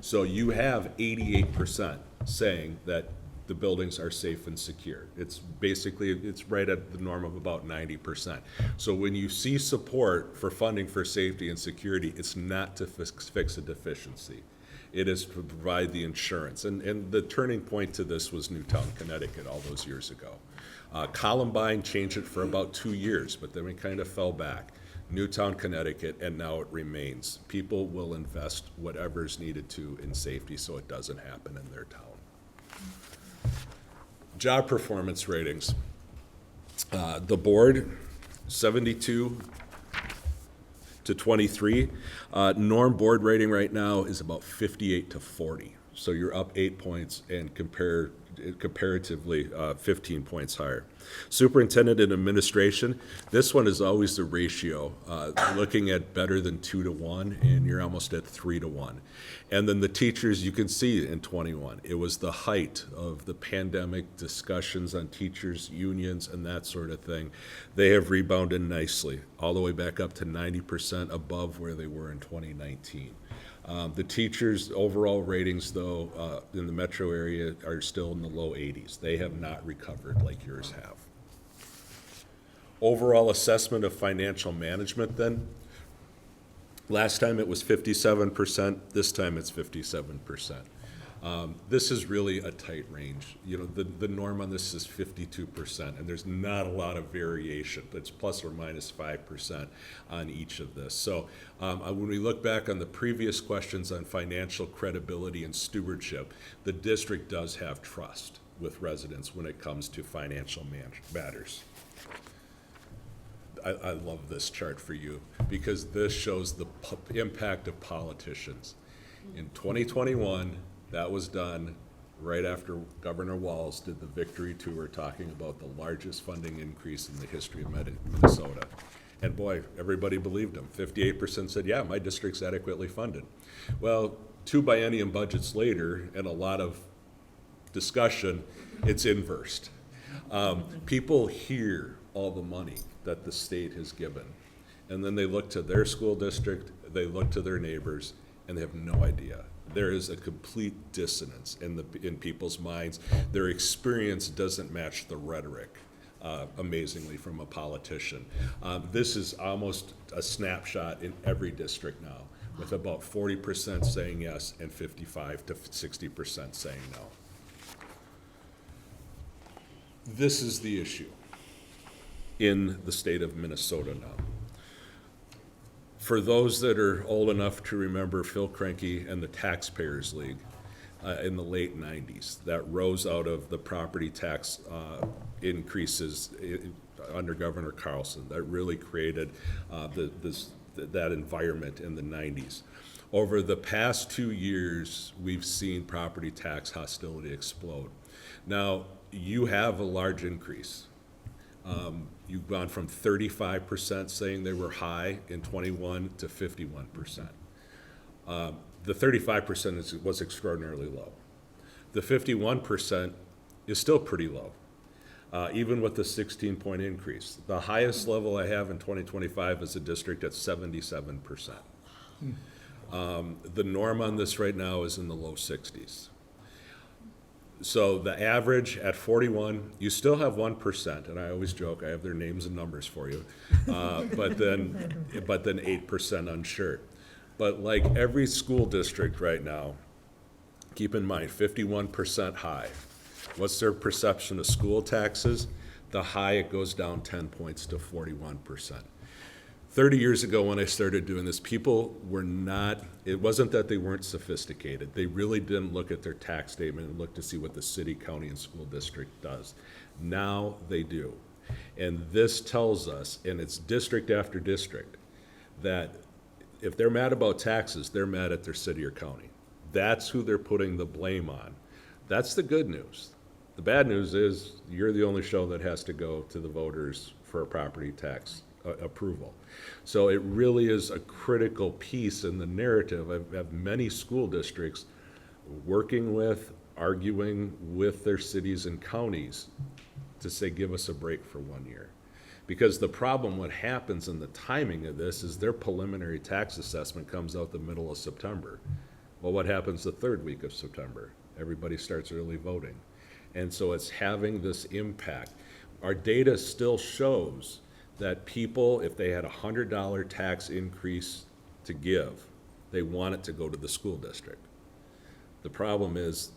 So you have 88% saying that the buildings are safe and secure. It's right at the norm of about 90%. So when you see support for funding for safety and security, it's not to fix a deficiency. It is to provide the insurance. And the turning point to this was Newtown, Connecticut all those years ago. Columbine changed it for about 2 years, but then we kind of fell back. Newtown, Connecticut, and now it remains. People will invest whatever's needed to in safety so it doesn't happen in their town. Job performance ratings. The board, 72 to 23. Norm board rating right now is about 58 to 40. So you're up 8 points and comparatively 15 points higher. Superintendent and administration, this one is always the ratio, looking at better than 2 to 1, and you're almost at 3 to 1. And then the teachers, you can see in 21, it was the height of the pandemic discussions on teachers, unions, and that sort of thing. They have rebounded nicely, all the way back up to 90% above where they were in 2019. The teachers' overall ratings, though, in the metro area are still in the low 80s. They have not recovered like yours have. Overall assessment of financial management, then, last time it was 57%, this time it's 57%. This is really a tight range. You know, the norm on this is 52%, and there's not a lot of variation. It's plus or minus 5% on each of this. So when we look back on the previous questions on financial credibility and stewardship, the district does have trust with residents when it comes to financial matters. I love this chart for you because this shows the impact of politicians. In 2021, that was done right after Governor Walz did the victory tour talking about the largest funding increase in the history of Minnesota. And boy, everybody believed him. 58% said, yeah, my district's adequately funded. Well, 2 biennium budgets later and a lot of discussion, it's inversed. People hear all the money that the state has given, and then they look to their school district, they look to their neighbors, and they have no idea. There is a complete dissonance in people's minds. Their experience doesn't match the rhetoric, amazingly, from a politician. This is almost a snapshot in every district now, with about 40% saying yes and 55 to 60% saying no. This is the issue in the state of Minnesota now. For those that are old enough to remember Phil Krenke and the Taxpayers League in the late 90s, that rose out of the property tax increases under Governor Carlson, that really created that environment in the 90s. Over the past 2 years, we've seen property tax hostility explode. Now, you have a large increase. You've gone from 35% saying they were high in 21 to 51%. The 35% was extraordinarily low. The 51% is still pretty low, even with the 16-point increase. The highest level I have in 2025 is a district at 77%. The norm on this right now is in the low 60s. So the average at 41, you still have 1%, and I always joke, I have their names and numbers for you, but then 8% unsure. But like every school district right now, keep in mind, 51% high. What's their perception of school taxes? The high, it goes down 10 points to 41%. 30 years ago when I started doing this, people were not, it wasn't that they weren't sophisticated. They really didn't look at their tax statement and look to see what the city, county, and school district does. Now they do. And this tells us, and it's district after district, that if they're mad about taxes, they're mad at their city or county. That's who they're putting the blame on. That's the good news. The bad news is you're the only show that has to go to the voters for a property tax approval. So it really is a critical piece in the narrative of many school districts working with, arguing with their cities and counties to say, give us a break for 1 year. Because the problem, what happens in the timing of this is their preliminary tax assessment comes out the middle of September. Well, what happens the third week of September? Everybody starts early voting. And so it's having this impact. Our data still shows that people, if they had a $100 tax increase to give, they want it to go to the school district. The problem is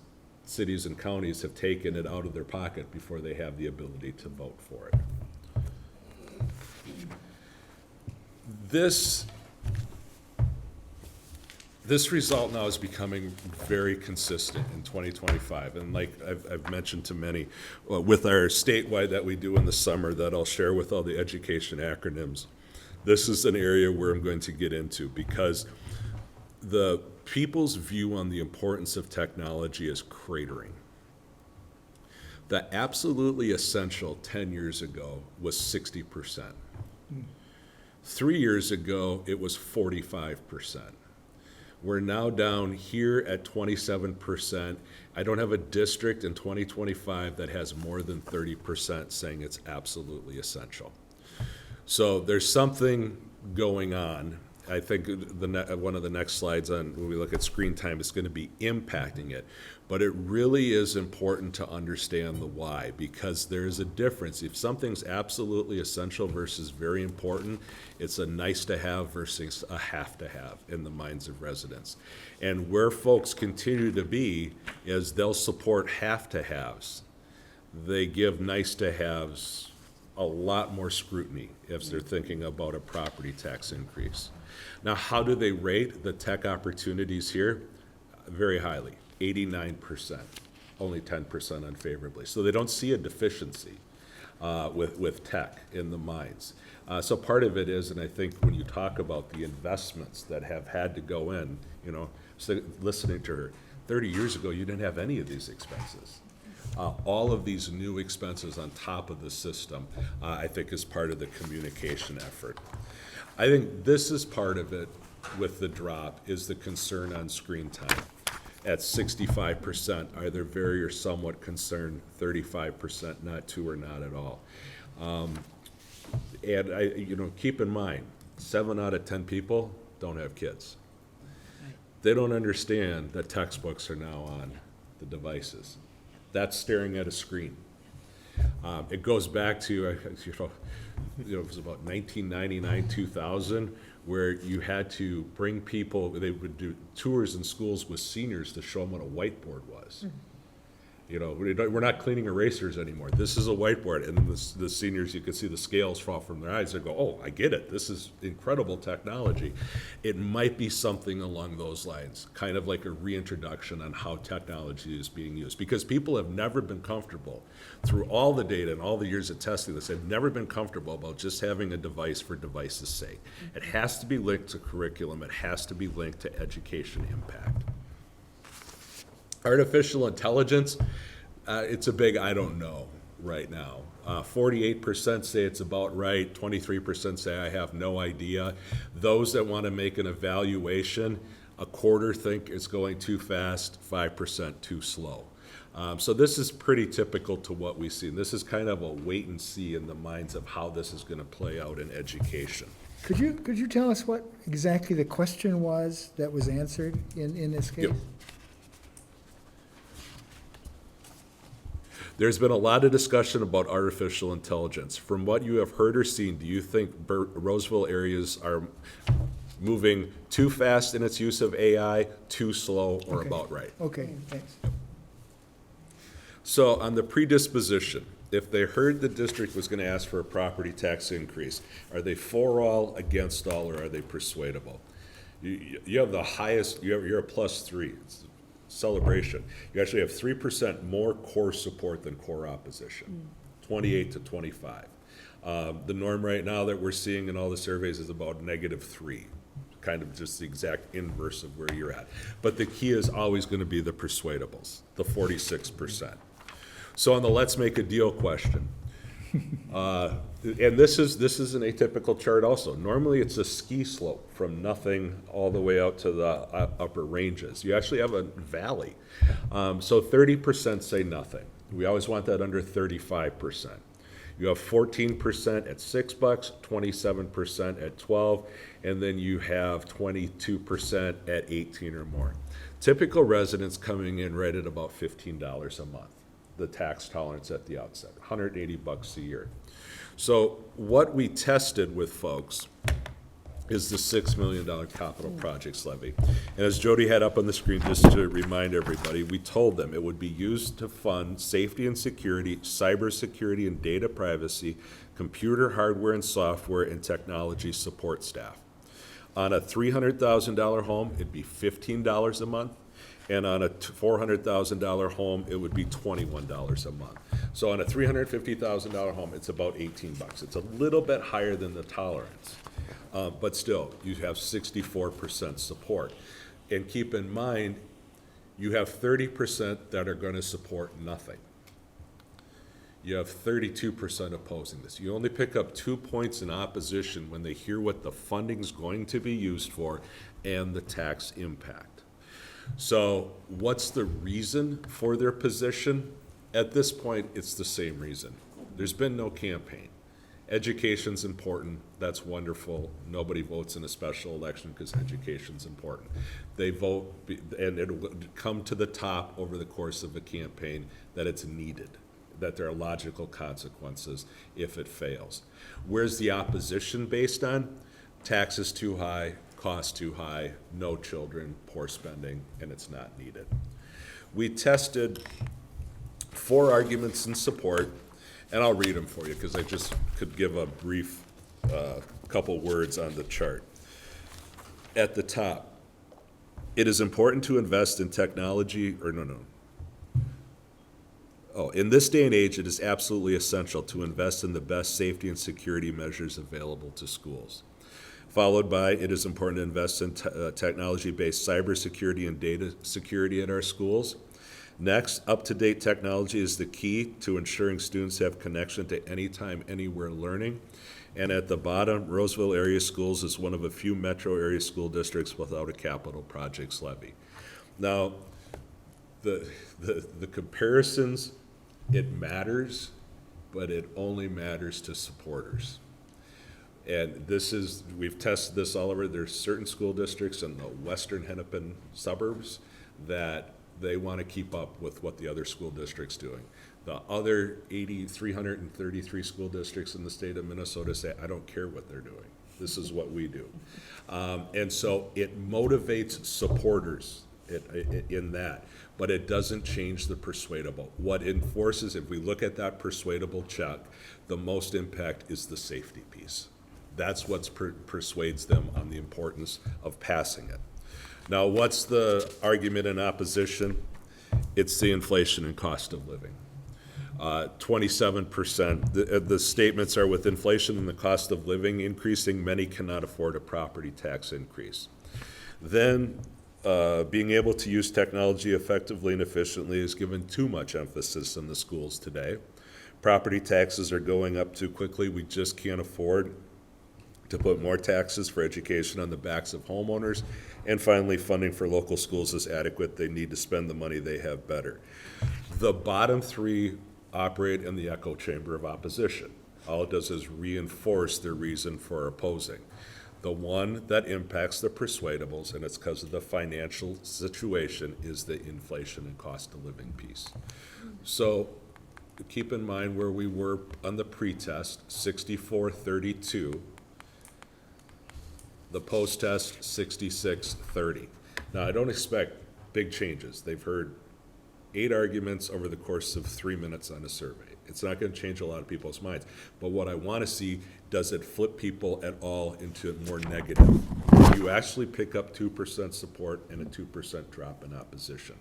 cities and counties have taken it out of their pocket before they have the ability to vote for it. This result now is becoming very consistent in 2025, and like I've mentioned to many, with our statewide that we do in the summer that I'll share with all the education acronyms, this is an area where I'm going to get into because the people's view on the importance of technology is cratering. The absolutely essential 10 years ago was 60%. 3 years ago, it was 45%. We're now down here at 27%. I don't have a district in 2025 that has more than 30% saying it's absolutely essential. So there's something going on. I think one of the next slides on when we look at screen time is going to be impacting it. But it really is important to understand the why, because there's a difference. If something's absolutely essential versus very important, it's a nice to have versus a have to have in the minds of residents. And where folks continue to be is they'll support have to haves. They give nice to haves a lot more scrutiny if they're thinking about a property tax increase. Now, how do they rate the tech opportunities here? Very highly, 89%, only 10% unfavorably. So they don't see a deficiency with tech in the minds. So part of it is, and I think when you talk about the investments that have had to go in, you know, so listening to her, 30 years ago, you didn't have any of these expenses. All of these new expenses on top of the system, I think is part of the communication effort. I think this is part of it with the drop is the concern on screen time. At 65%, either very or somewhat concerned, 35% not to or not at all. And keep in mind, 7 out of 10 people don't have kids. They don't understand that textbooks are now on the devices. That's staring at a screen. It goes back to, it was about 1999, 2000, where you had to bring people, they would do tours in schools with seniors to show them what a whiteboard was. We're not cleaning erasers anymore. This is a whiteboard. And then the seniors, you could see the scales fall from their eyes. They go, oh, I get it. This is incredible technology. It might be something along those lines, kind of like a reintroduction on how technology is being used. Because people have never been comfortable, through all the data and all the years of testing this, they've never been comfortable about just having a device for device's sake. It has to be linked to curriculum. It has to be linked to education impact. Artificial intelligence, it's a big I don't know right now. 48% say it's about right, 23% say I have no idea. Those that want to make an evaluation, a quarter think it's going too fast, 5% too slow. So this is pretty typical to what we see. And this is kind of a wait and see in the minds of how this is going to play out in education. Could you tell us what exactly the question was that was answered in this case? Yep. There's been a lot of discussion about artificial intelligence. From what you have heard or seen, do you think Roseville areas are moving too fast in its use of AI, too slow, or about right? Okay, thanks. So on the predisposition, if they heard the district was going to ask for a property tax increase, are they for all, against all, or are they persuadable? You have the highest, you're a +3. It's celebration. You actually have 3% more core support than core opposition, 28 to 25. The norm right now that we're seeing in all the surveys is about -3, kind of just the exact inverse of where you're at. But the key is always going to be the persuadables, the 46%. So on the let's make a deal question, and this is an atypical chart also. Normally it's a ski slope from nothing all the way out to the upper ranges. You actually have a valley. So 30% say nothing. We always want that under 35%. You have 14% at $6, 27% at 12, and then you have 22% at 18 or more. Typical residents coming in right at about $15 a month. The tax tolerance at the outset, $180 a year. So what we tested with folks is the $6 million capital projects levy. And as Jody had up on the screen, just to remind everybody, we told them it would be used to fund safety and security, cybersecurity and data privacy, computer hardware and software, and technology support staff. On a $300,000 home, it'd be $15 a month. And on a $400,000 home, it would be $21 a month. So on a $350,000 home, it's about $18. It's a little bit higher than the tolerance, but still, you have 64% support. And keep in mind, you have 30% that are going to support nothing. You have 32% opposing this. You only pick up 2 points in opposition when they hear what the funding's going to be used for and the tax impact. So what's the reason for their position? At this point, it's the same reason. There's been no campaign. Education's important. That's wonderful. Nobody votes in a special election because education's important. They vote, and it'll come to the top over the course of a campaign that it's needed, that there are logical consequences if it fails. Where's the opposition based on? Taxes too high, cost too high, no children, poor spending, and it's not needed. We tested 4 arguments in support, and I'll read them for you because I just could give a brief couple words on the chart. At the top, it is important to invest in technology, in this day and age, it is absolutely essential to invest in the best safety and security measures available to schools. Followed by, it is important to invest in technology-based cybersecurity and data security at our schools. Next, up-to-date technology is the key to ensuring students have connection to anytime, anywhere learning. And at the bottom, Roseville Area Schools is one of a few metro area school districts without a capital projects levy. Now, the comparisons, it matters, but it only matters to supporters. And this is, we've tested this all over. There's certain school districts in the western Hennepin suburbs that they want to keep up with what the other school district's doing. The other 333 school districts in the state of Minnesota say, I don't care what they're doing. This is what we do. And so it motivates supporters in that, but it doesn't change the persuadable. What enforces, if we look at that persuadable check, the most impact is the safety piece. That's what persuades them on the importance of passing it. Now, what's the argument in opposition? It's the inflation and cost of living. 27%. The statements are, with inflation and the cost of living increasing, many cannot afford a property tax increase. Then, being able to use technology effectively and efficiently is given too much emphasis in the schools today. Property taxes are going up too quickly. We just can't afford to put more taxes for education on the backs of homeowners. And finally, funding for local schools is adequate. They need to spend the money they have better. The bottom three operate in the echo chamber of opposition. All it does is reinforce their reason for opposing. The one that impacts the persuadables, and it's because of the financial situation, is the inflation and cost of living piece. So keep in mind where we were on the pretest, 64-32. The post-test, 66-30. Now, I don't expect big changes. They've heard 8 arguments over the course of 3 minutes on a survey. It's not going to change a lot of people's minds. But what I want to see, does it flip people at all into more negative? You actually pick up 2% support and a 2% drop in opposition.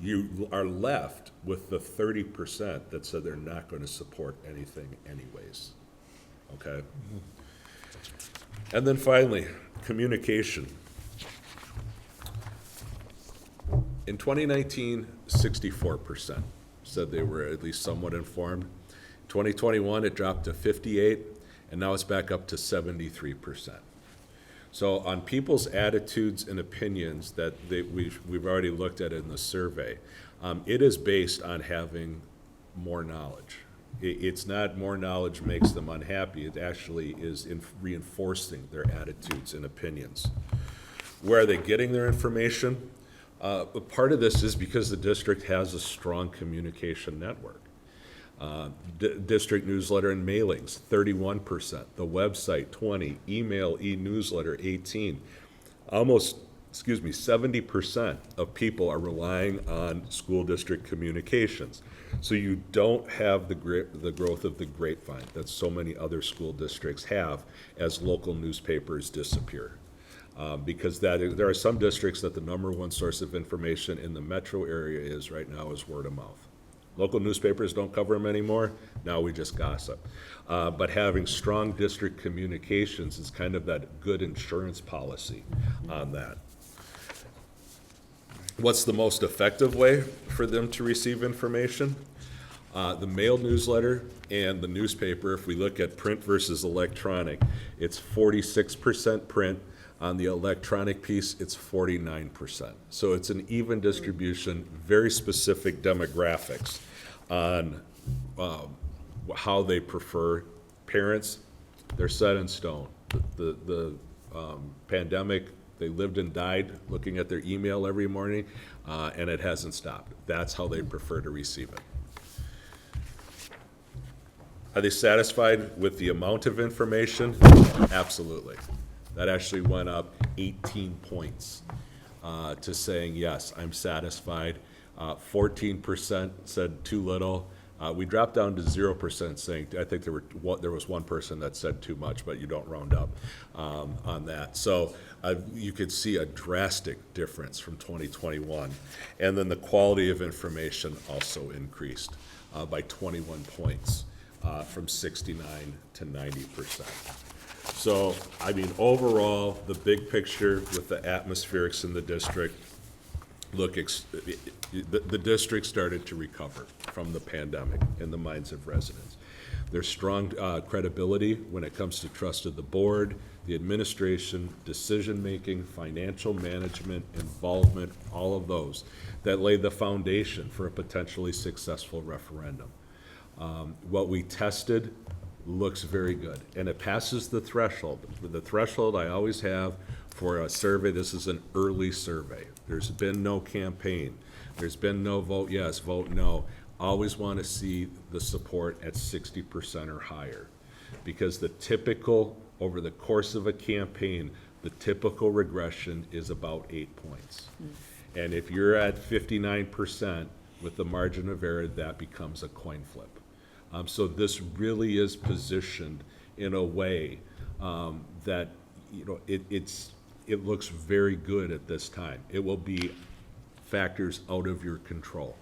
You are left with the 30% that said they're not going to support anything anyways. Okay? And then finally, communication. In 2019, 64% said they were at least somewhat informed. 2021, it dropped to 58, and now it's back up to 73%. So on people's attitudes and opinions that we've already looked at in the survey, it is based on having more knowledge. It's not more knowledge makes them unhappy. It actually is reinforcing their attitudes and opinions. Where are they getting their information? Part of this is because the district has a strong communication network. District newsletter and mailings, 31%. The website, 20%. Email, e-newsletter, 18%. Almost, 70% of people are relying on school district communications. So you don't have the growth of the grapevine that so many other school districts have as local newspapers disappear. Because there are some districts that the #1 source of information in the metro area is right now is word of mouth. Local newspapers don't cover them anymore. Now we just gossip. But having strong district communications is kind of that good insurance policy on that. What's the most effective way for them to receive information? The mail newsletter and the newspaper, if we look at print versus electronic, it's 46% print. On the electronic piece, it's 49%. So it's an even distribution, very specific demographics on how they prefer. Parents, they're set in stone. The pandemic, they lived and died looking at their email every morning, and it hasn't stopped. That's how they prefer to receive it. Are they satisfied with the amount of information? Absolutely. That actually went up 18 points to saying, yes, I'm satisfied. 14% said too little. We dropped down to 0% saying, I think there was one person that said too much, but you don't round up on that. So you could see a drastic difference from 2021. And then the quality of information also increased by 21 points from 69 to 90%. So, I mean, overall, the big picture with the atmospherics in the district, the district started to recover from the pandemic in the minds of residents. There's strong credibility when it comes to trust of the board, the administration, decision-making, financial management, involvement, all of those that lay the foundation for a potentially successful referendum. What we tested looks very good, and it passes the threshold. The threshold I always have for a survey, this is an early survey. There's been no campaign. There's been no vote yes, vote no. Always want to see the support at 60% or higher, because the typical, over the course of a campaign, the typical regression is about 8 points. And if you're at 59% with the margin of error, that becomes a coin flip. So this really is positioned in a way that, you know, it looks very good at this time. It will be factors out of your control,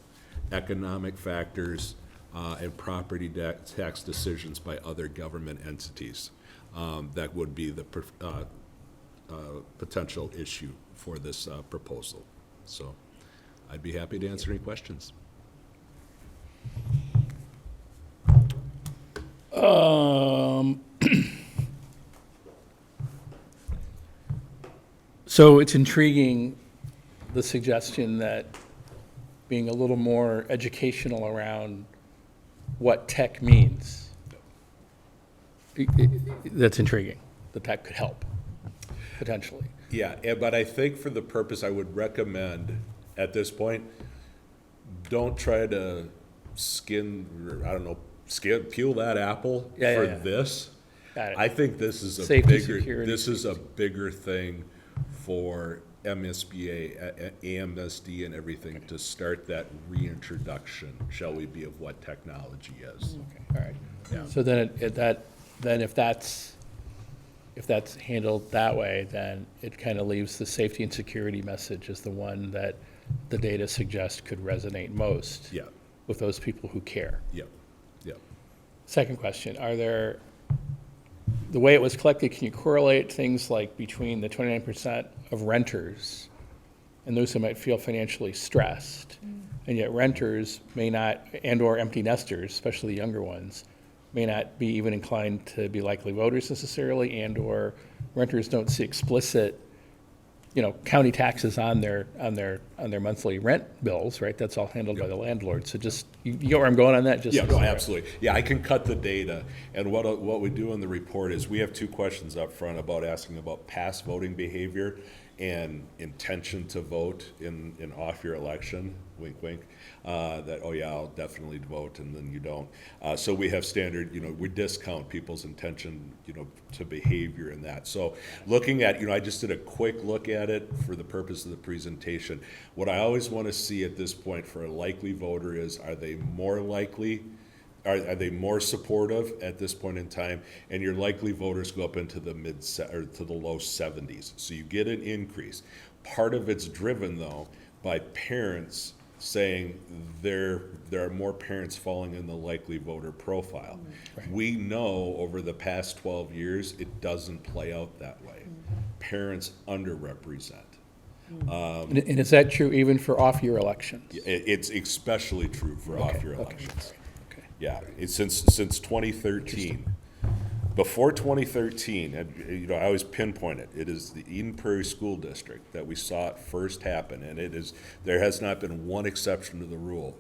economic factors and property tax decisions by other government entities. That would be the potential issue for this proposal. So I'd be happy to answer any questions. So it's intriguing, the suggestion that being a little more educational around what tech means. That's intriguing, that could help, potentially. Yeah, but I think for the purpose, I would recommend at this point, don't try to peel that apple for this. Got it. I think this is Safety, security. this is a bigger thing for MSBA, AMSD and everything to start that reintroduction, shall we be, of what technology is. Okay, all right. Yeah. So then if that's handled that way, then it kind of leaves the safety and security message as the one that the data suggests could resonate most Yeah, with those people who care. yeah, yeah. Second question, the way it was collected, can you correlate things like between the 29% of renters and those who might feel financially stressed? And yet renters may not, and/or empty nesters, especially the younger ones, may not be even inclined to be likely voters necessarily, and/or renters don't see explicit, you know, county taxes on their monthly rent bills, right? That's all handled by the landlord. So just, you get where I'm going on that? Just Yeah, no, absolutely. Yeah, I can cut the data, and what we do in the report is we have 2 questions up front about asking about past voting behavior and intention to vote in off your election, wink, wink, that, oh yeah, I'll definitely vote, and then you don't. So we have standard, you know, we discount people's intention, you know, to behavior in that. So looking at, you know, I just did a quick look at it for the purpose of the presentation. What I always want to see at this point for a likely voter is, are they more likely, are they more supportive at this point in time? And your likely voters go up into the to the low 70s. So you get an increase. Part of it's driven though by parents saying there are more parents falling in the likely voter profile. Right. We know over the past 12 years, it doesn't play out that way. Parents underrepresent. And is that true even for off-year elections? It's especially true for off-year okay. elections. Okay. Yeah, it's since 2013. Before 2013, and, you know, I always pinpoint it. It is the Eden Prairie School District that we saw it first happen, and it is. There has not been one exception to the rule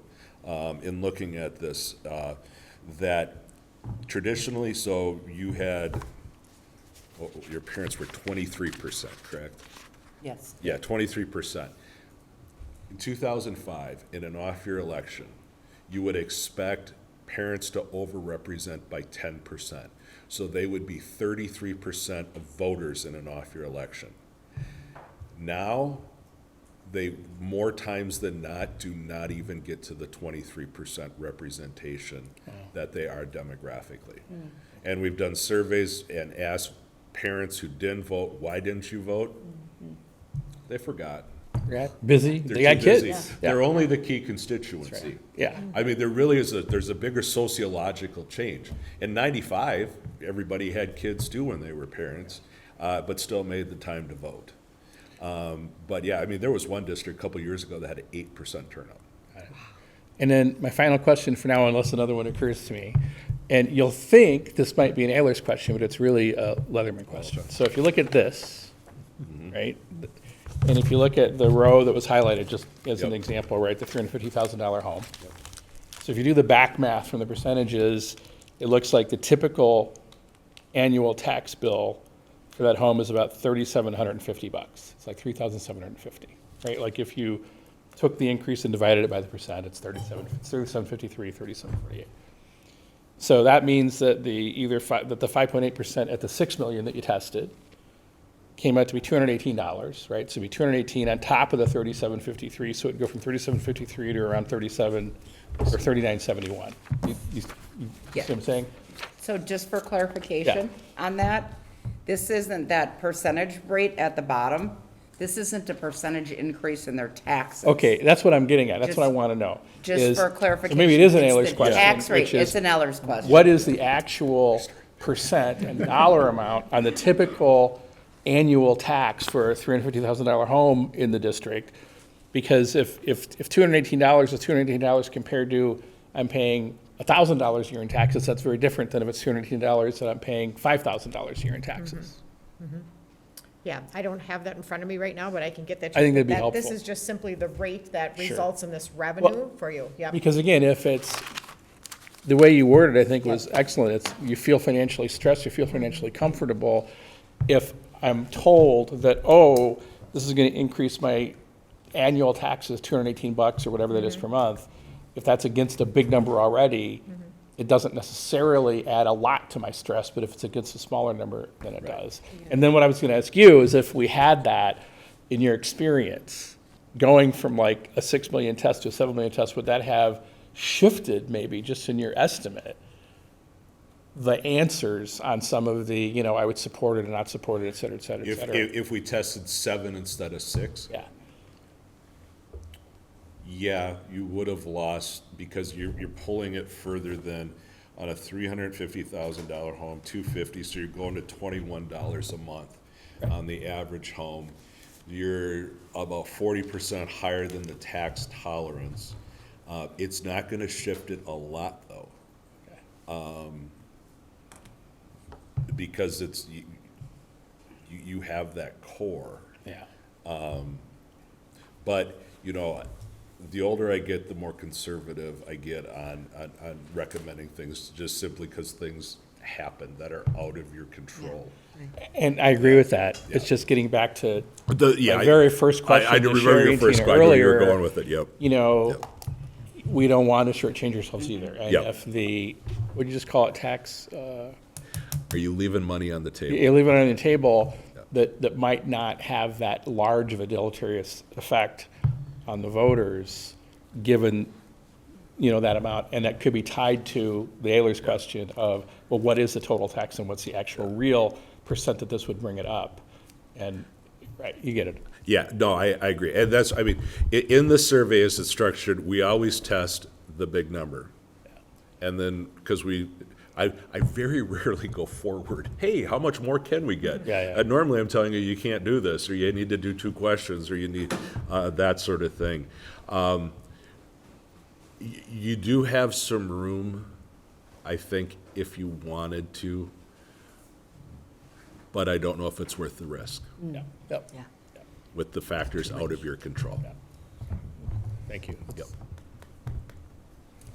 in looking at this. That traditionally, so you had your parents were 23%, correct? Yes. Yeah, 23%. In 2005, in an off-year election, you would expect parents to overrepresent by 10%. So they would be 33% of voters in an off-year election. Now, they more times than not do not even get to the 23% representation that they are demographically. And we've done surveys and asked parents who didn't vote, why didn't you vote? They forgot. Busy, they got too kids. busy. Yeah. They're only the key constituency. Right. Yeah. I mean, there really is there's a bigger sociological change. In 95, everybody had kids too when they were parents, but still made the time to vote. But yeah, I mean, there was one district a couple years ago that had an 8% turnout. And then my final question for now, unless another one occurs to me, And you'll think this might be an Ayler's question, but it's really a Leatherman question. So if you look at this, right? And if you look at the row that was highlighted, just as an Yep. example, right, the $350,000 home. So if you do the back math from the percentages, it looks like the typical annual tax bill for that home is about $3,750. It's like $3,750, right? Like if you took the increase and divided it by the percent, it's 3753, 3748. So that means that the 5.8% at the 6 million that you tested came out to be $218, right? So it'd be 218 on top of the 3753, so it'd go from 3753 to around 37 or 3971. You see what I'm saying? So just for clarification on that, this isn't that percentage rate at the bottom. This isn't a percentage increase in their taxes. Okay, that's what I'm getting at. That's what I Just- want to know. Just is- for so clarification. maybe it is an it's Ayler's the question. Tax rate, which is, it's an Ayler's question. what is the actual percent and dollar amount on the typical annual tax for a $350,000 home in the district? Because if $218 is $218 compared to I'm paying $1,000 a year in taxes, that's very different than if it's $218 that I'm paying $5,000 a year in taxes. Yeah, I don't have that in front of me right now, but I can get that. to I think you. that'd be This helpful. is just simply the rate that Sure. results in this revenue for you, yeah. Because again, if it's, the way you worded it, I think was excellent. It's, you feel financially stressed, you feel financially comfortable. If I'm told that, oh, this is gonna increase my annual taxes, $218 or whatever that is per month, if that's against a big number already, it doesn't necessarily add a lot to my stress, but if it's against a smaller number, then it does. And then what I was gonna ask you is if we had that in your experience, going from like a 6 million test to a 7 million test, would that have shifted maybe just in your estimate the answers on some of the, you know, I would support it and not support it, et cetera, et cetera, et cetera? If we tested 7 instead of 6, Yeah, yeah, you would have lost because you're pulling it further than on a $350,000 home, 250, so you're going to $21 a month on the average home. You're about 40% higher than the tax tolerance. It's not going to shift it a lot though, because it's you have that core. yeah. But, you know, the older I get, the more conservative I get on recommending things, just simply because things happen that are out of your control. And I agree with that. It's just getting back to Yeah, my very first question I to remember Sherry your and first Tina question, you were earlier. going with it, yep. You know, we don't want to shortchange ourselves either. And Yep. if the, what do you just call it, tax, Are you leaving money on the table? you leave it on the table that might not have that large of a deleterious effect on the voters, given, you know, that amount, and that could be tied to the Ayler's question of, well, what is the total tax and what's the actual real percent that this would bring it up? And, right, you get it. Yeah, no, I agree. And that's, I mean, in the survey as it's structured, we always test the big number. And then, because I very rarely go forward, hey, how much more can we get? Yeah. And normally I'm telling you, you can't do this, or you need to do 2 questions, or you need that sort of thing. You do have some room, I think, if you wanted to, but I don't know if it's worth the risk Yeah, yep, Yeah. with the factors out of your control. thank you. Yep.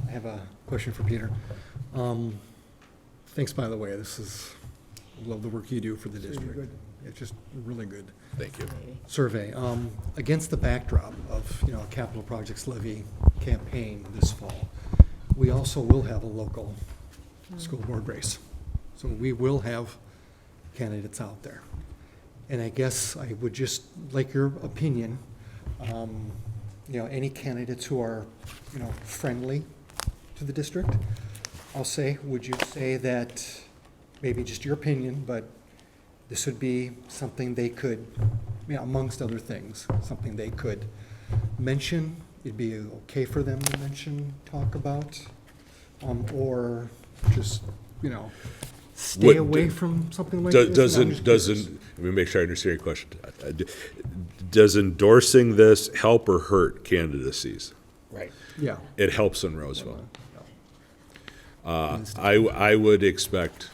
I have a question for Peter. Thanks, by the way, this is, I love the work you do for the district. It's just really good Thank you. survey. Against the backdrop of, you know, a capital projects levy campaign this fall, we also will have a local school board race. So we will have candidates out there. And I guess I would just like your opinion, you know, any candidates who are, you know, friendly to the district. I'll say, would you say that, maybe just your opinion, but this would be something they could, you know, amongst other things, something they could mention? It'd be okay for them to mention, talk about, or just, you know, stay What- away from something like this? I'm just Doesn't, curious. let me make sure I understand your question. Does endorsing this help or hurt candidacies? Right. Yeah. It helps in Roseville. I would expect,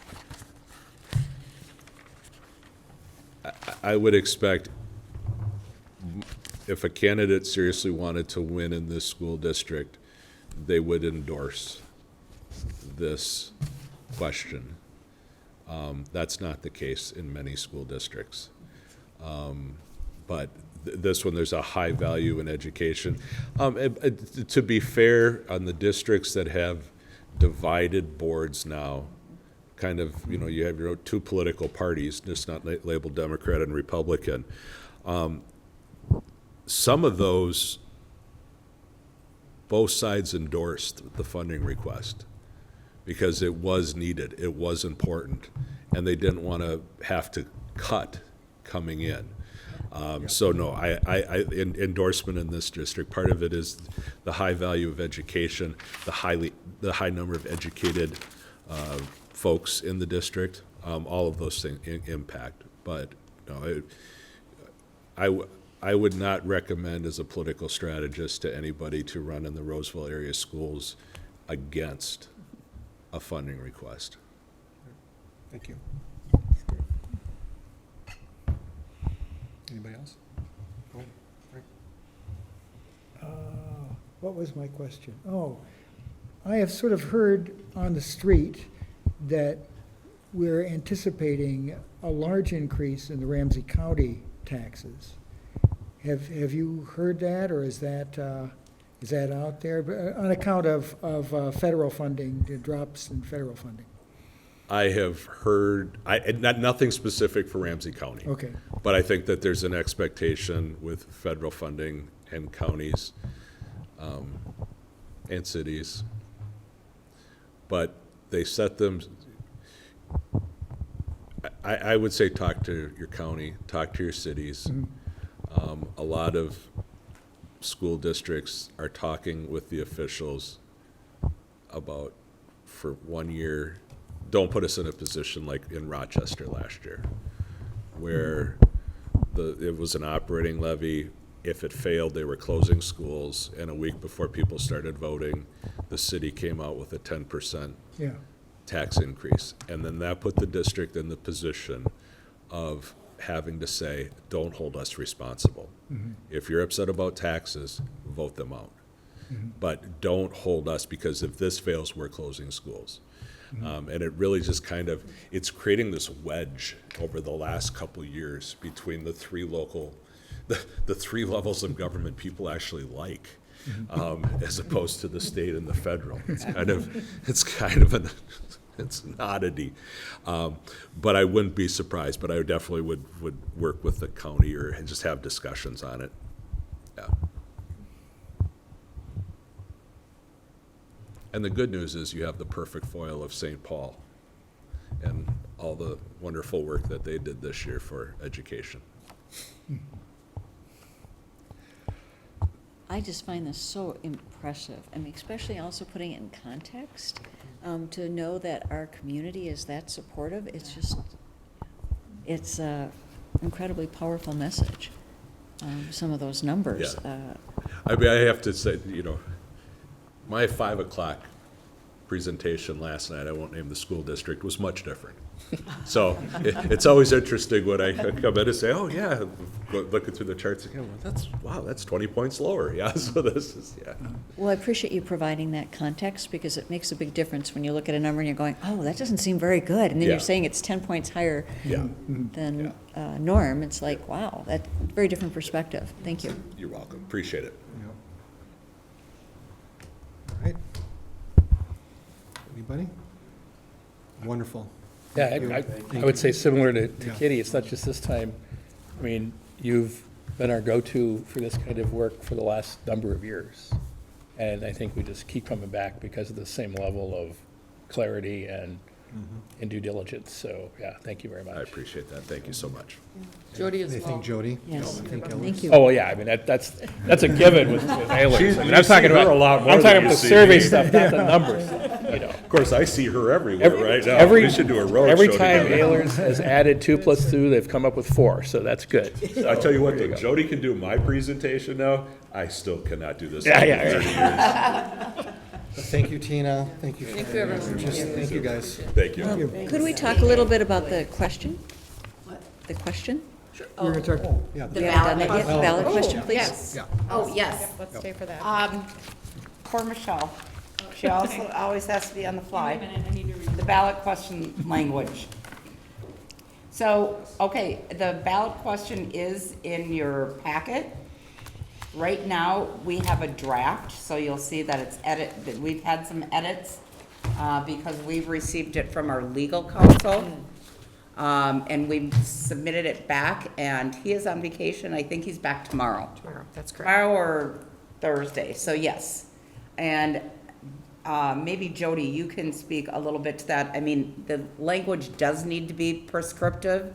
if a candidate seriously wanted to win in this school district, they would endorse this question. That's not the case in many school districts. But this one, there's a high value in education. To be fair, on the districts that have divided boards now, kind of, you have your two political parties, just not labeled Democrat and Republican. Some of those, both sides endorsed the funding request because it was needed, it was important, and they didn't want to have to cut coming in. So no, endorsement in this district. Part of it is the high value of education, the high number of educated folks in the district. All of those things impact. But no, I would not recommend as a political strategist to anybody to run in the Roseville area schools against a funding request. Thank you. Anybody else? Go ahead. Frank. What was my question? Oh, I have sort of heard on the street that we're anticipating a large increase in the Ramsey County taxes. Have you heard that, or is that out there? But on account of federal funding, the drops in federal funding. I have heard, nothing specific for Ramsey County. Okay. But I think that there's an expectation with federal funding and counties and cities. But they set them, I would say talk to your county, talk to your cities. Mm-hmm. A lot of school districts are talking with the officials about, for 1 year, don't put us in a position like in Rochester last year, where it was an operating levy. If it failed, they were closing schools, and a week before people started voting, the city came out with a 10% tax increase. And then that put the district in the position of having to say, don't hold us responsible. Mm-hmm. If you're upset about taxes, vote them out. Mm-hmm. But don't hold us, because if this fails, we're closing schools. Mm-hmm. And it really just it's creating this wedge over the last couple of years between the three levels of government people actually like, as opposed to the state and the federal. It's an oddity. But I wouldn't be surprised, but I definitely would work with the county or just have discussions on it. Yeah. And the good news is you have the perfect foil of St. Paul and all the wonderful work that they did this year for education. I just find this so impressive. I mean, especially also putting it in context, to know that our community is that supportive. It's a incredibly powerful message. Some of those numbers. Yeah. I mean, I have to say, my 5 o'clock presentation last night, I won't name the school district, was much different. So it's always interesting when I come in and say, oh yeah, looking through the charts again, well, that's 20 points lower. Yeah, so this is, yeah. Well, I appreciate you providing that context, because it makes a big difference when you look at a number and you're going, oh, that doesn't seem very good. And then you're saying it's 10 points higher than norm. It's like, wow, that's a very different perspective. Thank you. You're welcome. Appreciate it. All right. Anybody? Wonderful. Yeah, I would say similar to Kitty, it's not just this time. I mean, you've been our go-to for this kind of work for the last number of years. And I think we just keep coming back because of the same level of clarity and due diligence. So, yeah, thank you very much. I appreciate that. Thank you so much. Jody as well. Anything, Jody? Yes. Thank you. Oh, well, yeah, I mean, that's a given with Ayers. I mean, I'm talking her about a lot more I'm talking than about you the see survey me. stuff, not the numbers. Of course, I see her everywhere right now. We should do a road Every show time together. Ayers has added 2 + 2, they've come up with 4, so that's good. I tell you what, though, Jody can do my presentation now. I still cannot do this. Yeah, after yeah, 30 years. Thank you, Tina. Thank you. Thank for you, your everyone. interest. Thank you, guys. Thank you. Could we talk a little bit about the question? The question? We're gonna talk, Yeah. We haven't done that yet. question. Ballot Oh, question, please. Yes. Yeah. Oh, yes. Let's stay for that. Poor Michelle. She also always has to be on the fly. The ballot question language. So, okay, the ballot question is in your packet. Right now, we have a draft, so you'll see that it's that we've had some edits, because we've received it from our legal counsel. And we've submitted it back, and he is on vacation. I think he's back tomorrow. Tomorrow, that's correct. Tomorrow or Thursday, so yes. And maybe Jody, you can speak a little bit to that. I mean, the language does need to be prescriptive,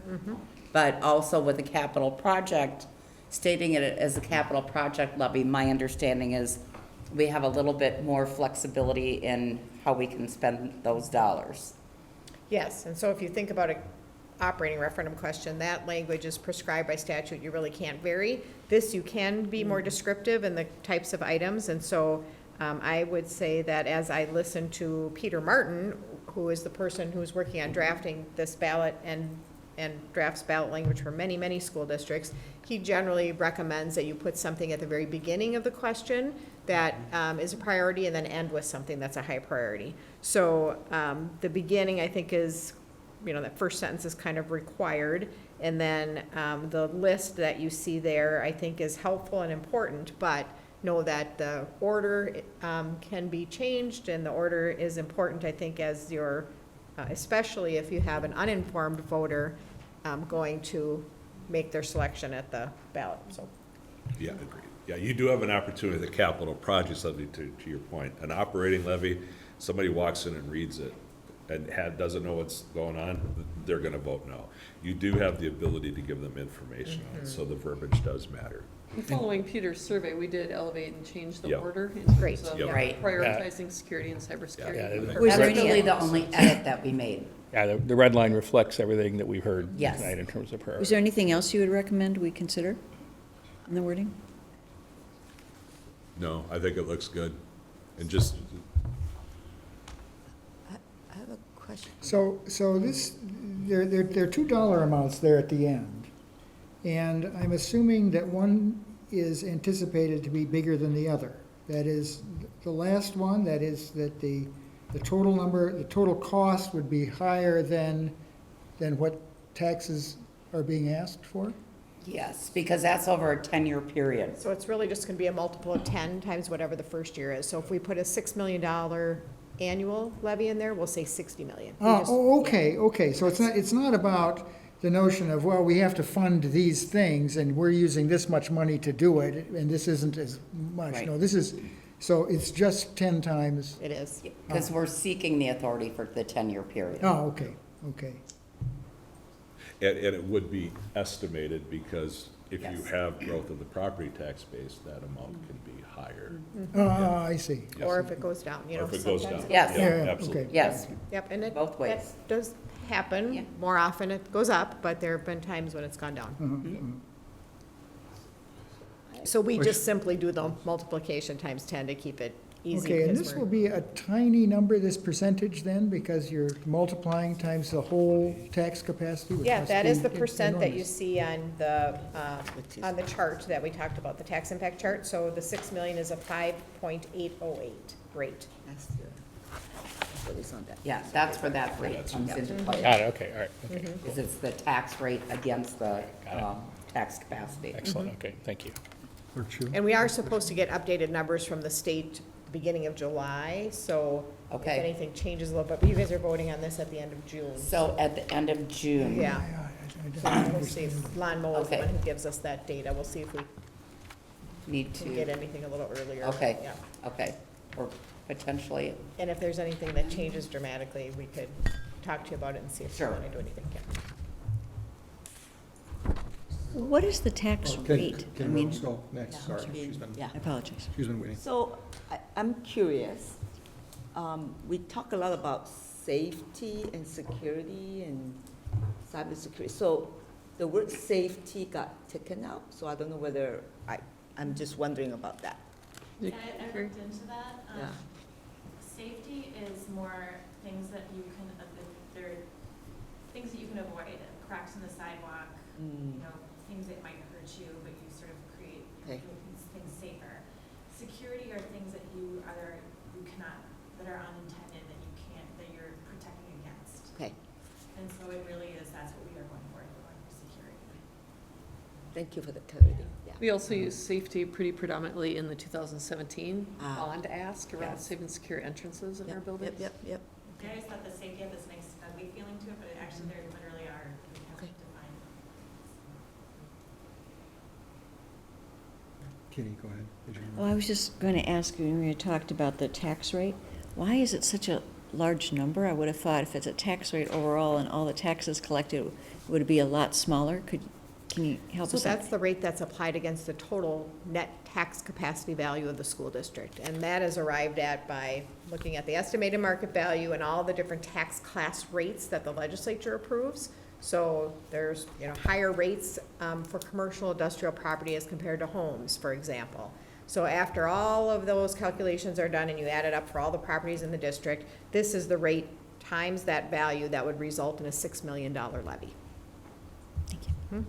but also with a capital project, stating it as a capital project levy, my understanding is we have a little bit more flexibility in how we can spend those dollars. Yes, and so if you think about a operating referendum question, that language is prescribed by statute, you really can't vary. This, you can be more descriptive in the types of items, and so I would say that as I listen to Peter Martin, who is the person who's working on drafting this ballot and drafts ballot language for many, many school districts, he generally recommends that you put something at the very beginning of the question that is a priority, and then end with something that's a high priority. So the beginning, I think, is, that first sentence is kind of required, and then the list that you see there, I think, is helpful and important, but know that the order can be changed, and the order is important, I think, as your, especially if you have an uninformed voter going to make their selection at the ballot, so. Yeah, agreed. Yeah, you do have an opportunity with the capital projects levy, to your point. An operating levy, somebody walks in and reads it and doesn't know what's going on, they're gonna vote no. You do have the ability to give them information on it, so the verbiage does matter. And following Peter's survey, we did elevate and change the Yep. order in Great. terms of Yep. Right. prioritizing security and Yeah, cybersecurity. Was there That's any really the only edit that we made. Yeah, the red line reflects everything that we've heard Yes. tonight in terms of priority. Was there anything else you would recommend we consider in the wording? No, I think it looks good. And just, I have a question. so this, there are $2 amounts there at the end. And I'm assuming that one is anticipated to be bigger than the other. That is, the last one, that is that the total number, the total cost would be higher than what taxes are being asked for? Yes, because that's over a 10-year period. So it's really just gonna be a multiple of 10 times whatever the first year is. So if we put a $6 million annual levy in there, we'll say 60 million. We just- Okay, so it's not about the notion of, well, we have to fund these things, and we're using this much money to do it, and this isn't as much. Right. No, so it's just 10 times. It is. Because we're seeking the authority for the 10-year period. Oh, okay. and it would be estimated, because if you Yes. have growth of the property tax base, that amount can be higher. I see. Or if it goes down, Or if it goes down. sometimes. Yes. Yeah, Yeah, absolutely. okay. Yes, Yep, and it. Both ways. That does Yeah. happen. More often it goes up, but there have been times when it's gone down. So we just simply do the multiplication times 10 to keep it easy. Okay, and because this we're- will be a tiny number, this percentage then, because you're multiplying times the whole tax capacity? which Yeah, must that is be the percent that you enormous. see on the chart that we talked about, the tax impact chart. So the 6 million is a 5.808 rate. That's what is on that. yeah, that's where that rate comes into play. Got it, okay, all right, okay, Because it's the tax rate against the tax capacity. excellent, okay, thank you. Or true. And we are supposed to get updated numbers from the state beginning of July, so if Okay. anything changes a little bit, but you guys are voting on this at the end of June. So at the end of June. Yeah, I so don't we'll see if Lon Moe is the Okay. one who gives us that data. We'll see if we Need can get to, anything a little earlier. okay, Yeah. okay, or potentially, And if there's anything that changes dramatically, we could talk to you about it and see if we Sure. want to do anything. Yeah. What is the tax Okay, rate? I Can mean, Rose go next? Sorry, she's been, Yeah. I apologize. she's been waiting. So I'm curious, we talk a lot about safety and security and cybersecurity. So the word safety got taken out, so I don't know whether, I'm just wondering about that. Nick, I Gary? looked into that. Yeah. Safety is more things that you can, they're things that you can avoid, cracks in the sidewalk, you know, things that might hurt you, but you sort of create, Okay. things safer. Security are things that you cannot, that are unintended, that you can't, that you're protecting against. Okay, And so it really is, that's what we are going for, we're going for security. thank you for the clarity. Yeah. We also use safety pretty predominantly in the 2017 bond ask around Yes. safe and secure entrances in our Yep, buildings. Yep. I always thought the safety had this nice ugly feeling to it, but it actually, there literally are, we have Okay. defined. Kitty, go ahead. Did you Oh, I was just going to ask you, when you talked about the tax rate, why is it such a large number? I would have thought if it's a tax rate overall and all the taxes collected, would it be a lot smaller? Can you help So us out? that's the rate that's applied against the total net tax capacity value of the school district. And that is arrived at by looking at the estimated market value and all the different tax class rates that the legislature approves. So there's, you know, higher rates for commercial industrial property as compared to homes, for example. So after all of those calculations are done and you add it up for all the properties in the district, this is the rate times that value that would result in a $6 million levy. Thank you.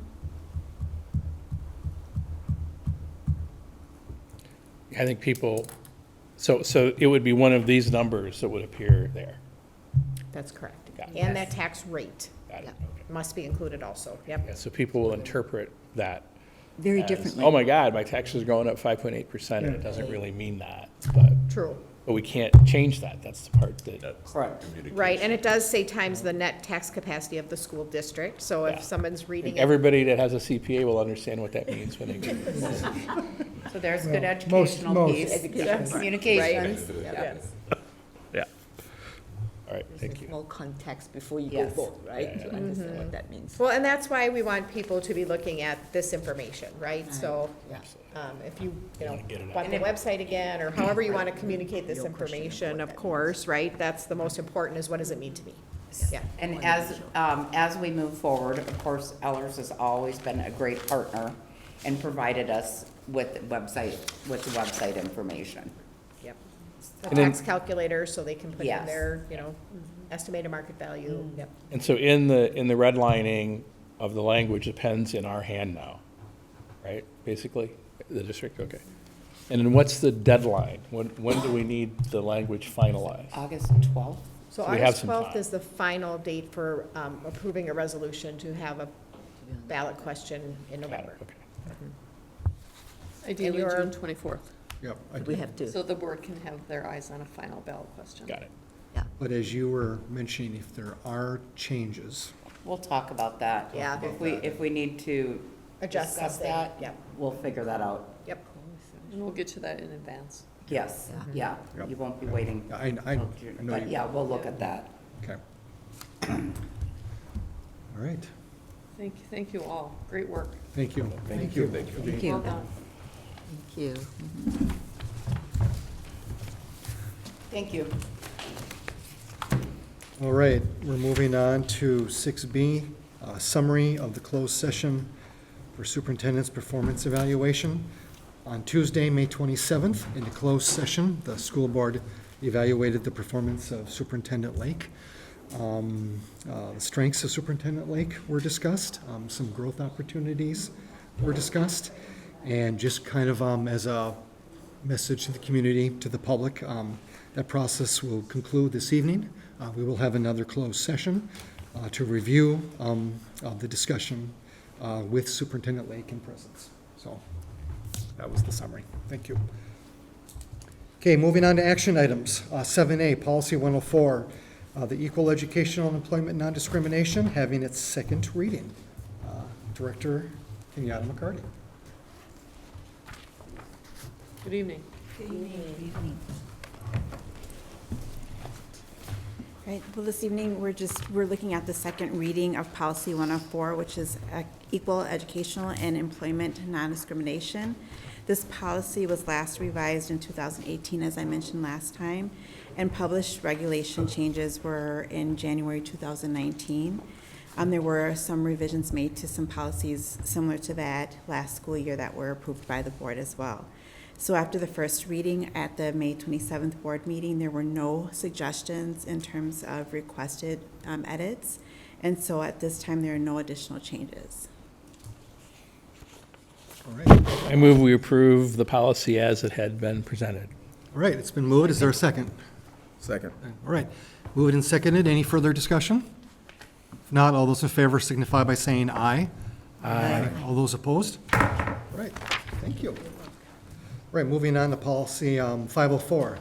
I think people, so it would be one of these numbers that would appear there. That's correct. Got it. And that tax rate Got it, okay. must be included also, yep. Yeah, so people will interpret that Very as, differently. oh my God, my taxes are going up 5.8%, and it doesn't really mean that, but True. we can't change that, that's the part that. Correct. Right, and it does say times the net tax capacity of the school district, so Yeah. if someone's reading And it. everybody that has a CPA will understand what that means when they read it. So there's good Well, educational most. piece, Education. communications. Yes. Yeah. All right, thank you. More context before you go Yes. vote, right? Yeah, To understand what that means. Well, and that's why we want people to be looking at this information, right? So, Yeah. if you know, Get it out. want the website again, or however you want to communicate this information, of course, right? That's the most important, is what does it mean to me? Yeah. And as we move forward, of course, Ellers has always been a great partner and provided us with the website information. Yep. The And then- tax calculator, so they can put in Yes. their, you know, estimated market value, yep. And so in the redlining of the language, it depends in our hand now, right, basically, the district, okay. And then what's the deadline? When do we need the language finalized? August 12th? So So we have August some 12th time. is the final date for approving a resolution to have a ballot question in Got it, November. okay. Ideally, your- June 24th, Yep. I We do. have to. so the board can have their eyes on a final ballot question. Got it. But as you were mentioning, if there are changes, We'll talk about that. Yeah. If we need to Adjust discuss something, that, yep, we'll figure that out. yep. And we'll get to that in advance. Yes, yeah, Yep. you won't be waiting I till June, know but you- yeah, we'll look at that. okay. All right, Thank you all. Great work. thank you. Thank you. Thank you. Well done. Thank you. Thank you. All right, we're moving on to 6B, summary of the closed session for superintendent's performance evaluation. On Tuesday, May 27th, in the closed session, the school board evaluated the performance of Superintendent Lake. The strengths of Superintendent Lake were discussed, some growth opportunities were discussed, and just kind of as a message to the community, to the public, that process will conclude this evening. We will have another closed session to review the discussion with Superintendent Lake in presence. So that was the summary. Thank you. Okay, moving on to action items. 7A, Policy 104, the Equal Educational and Employment Non-Discrimination, having its second reading. Director Kenyatta McCarty. Good evening. Right, well, this evening, we're looking at the second reading of Policy 104, which is Equal Educational and Employment Non-Discrimination. This policy was last revised in 2018, as I mentioned last time, and published regulation changes were in January 2019. There were some revisions made to some policies similar to that last school year that were approved by the board as well. So after the first reading at the May 27th board meeting, there were no suggestions in terms of requested edits. And so at this time, there are no additional changes. All right. I move we approve the policy as it had been presented. All right, it's been moved. Is there a second? Second. All right. Moved and seconded. Any further discussion? If not, all those in favor signify by saying aye. Aye. All those opposed? All right, thank you. All right, moving on to policy 504,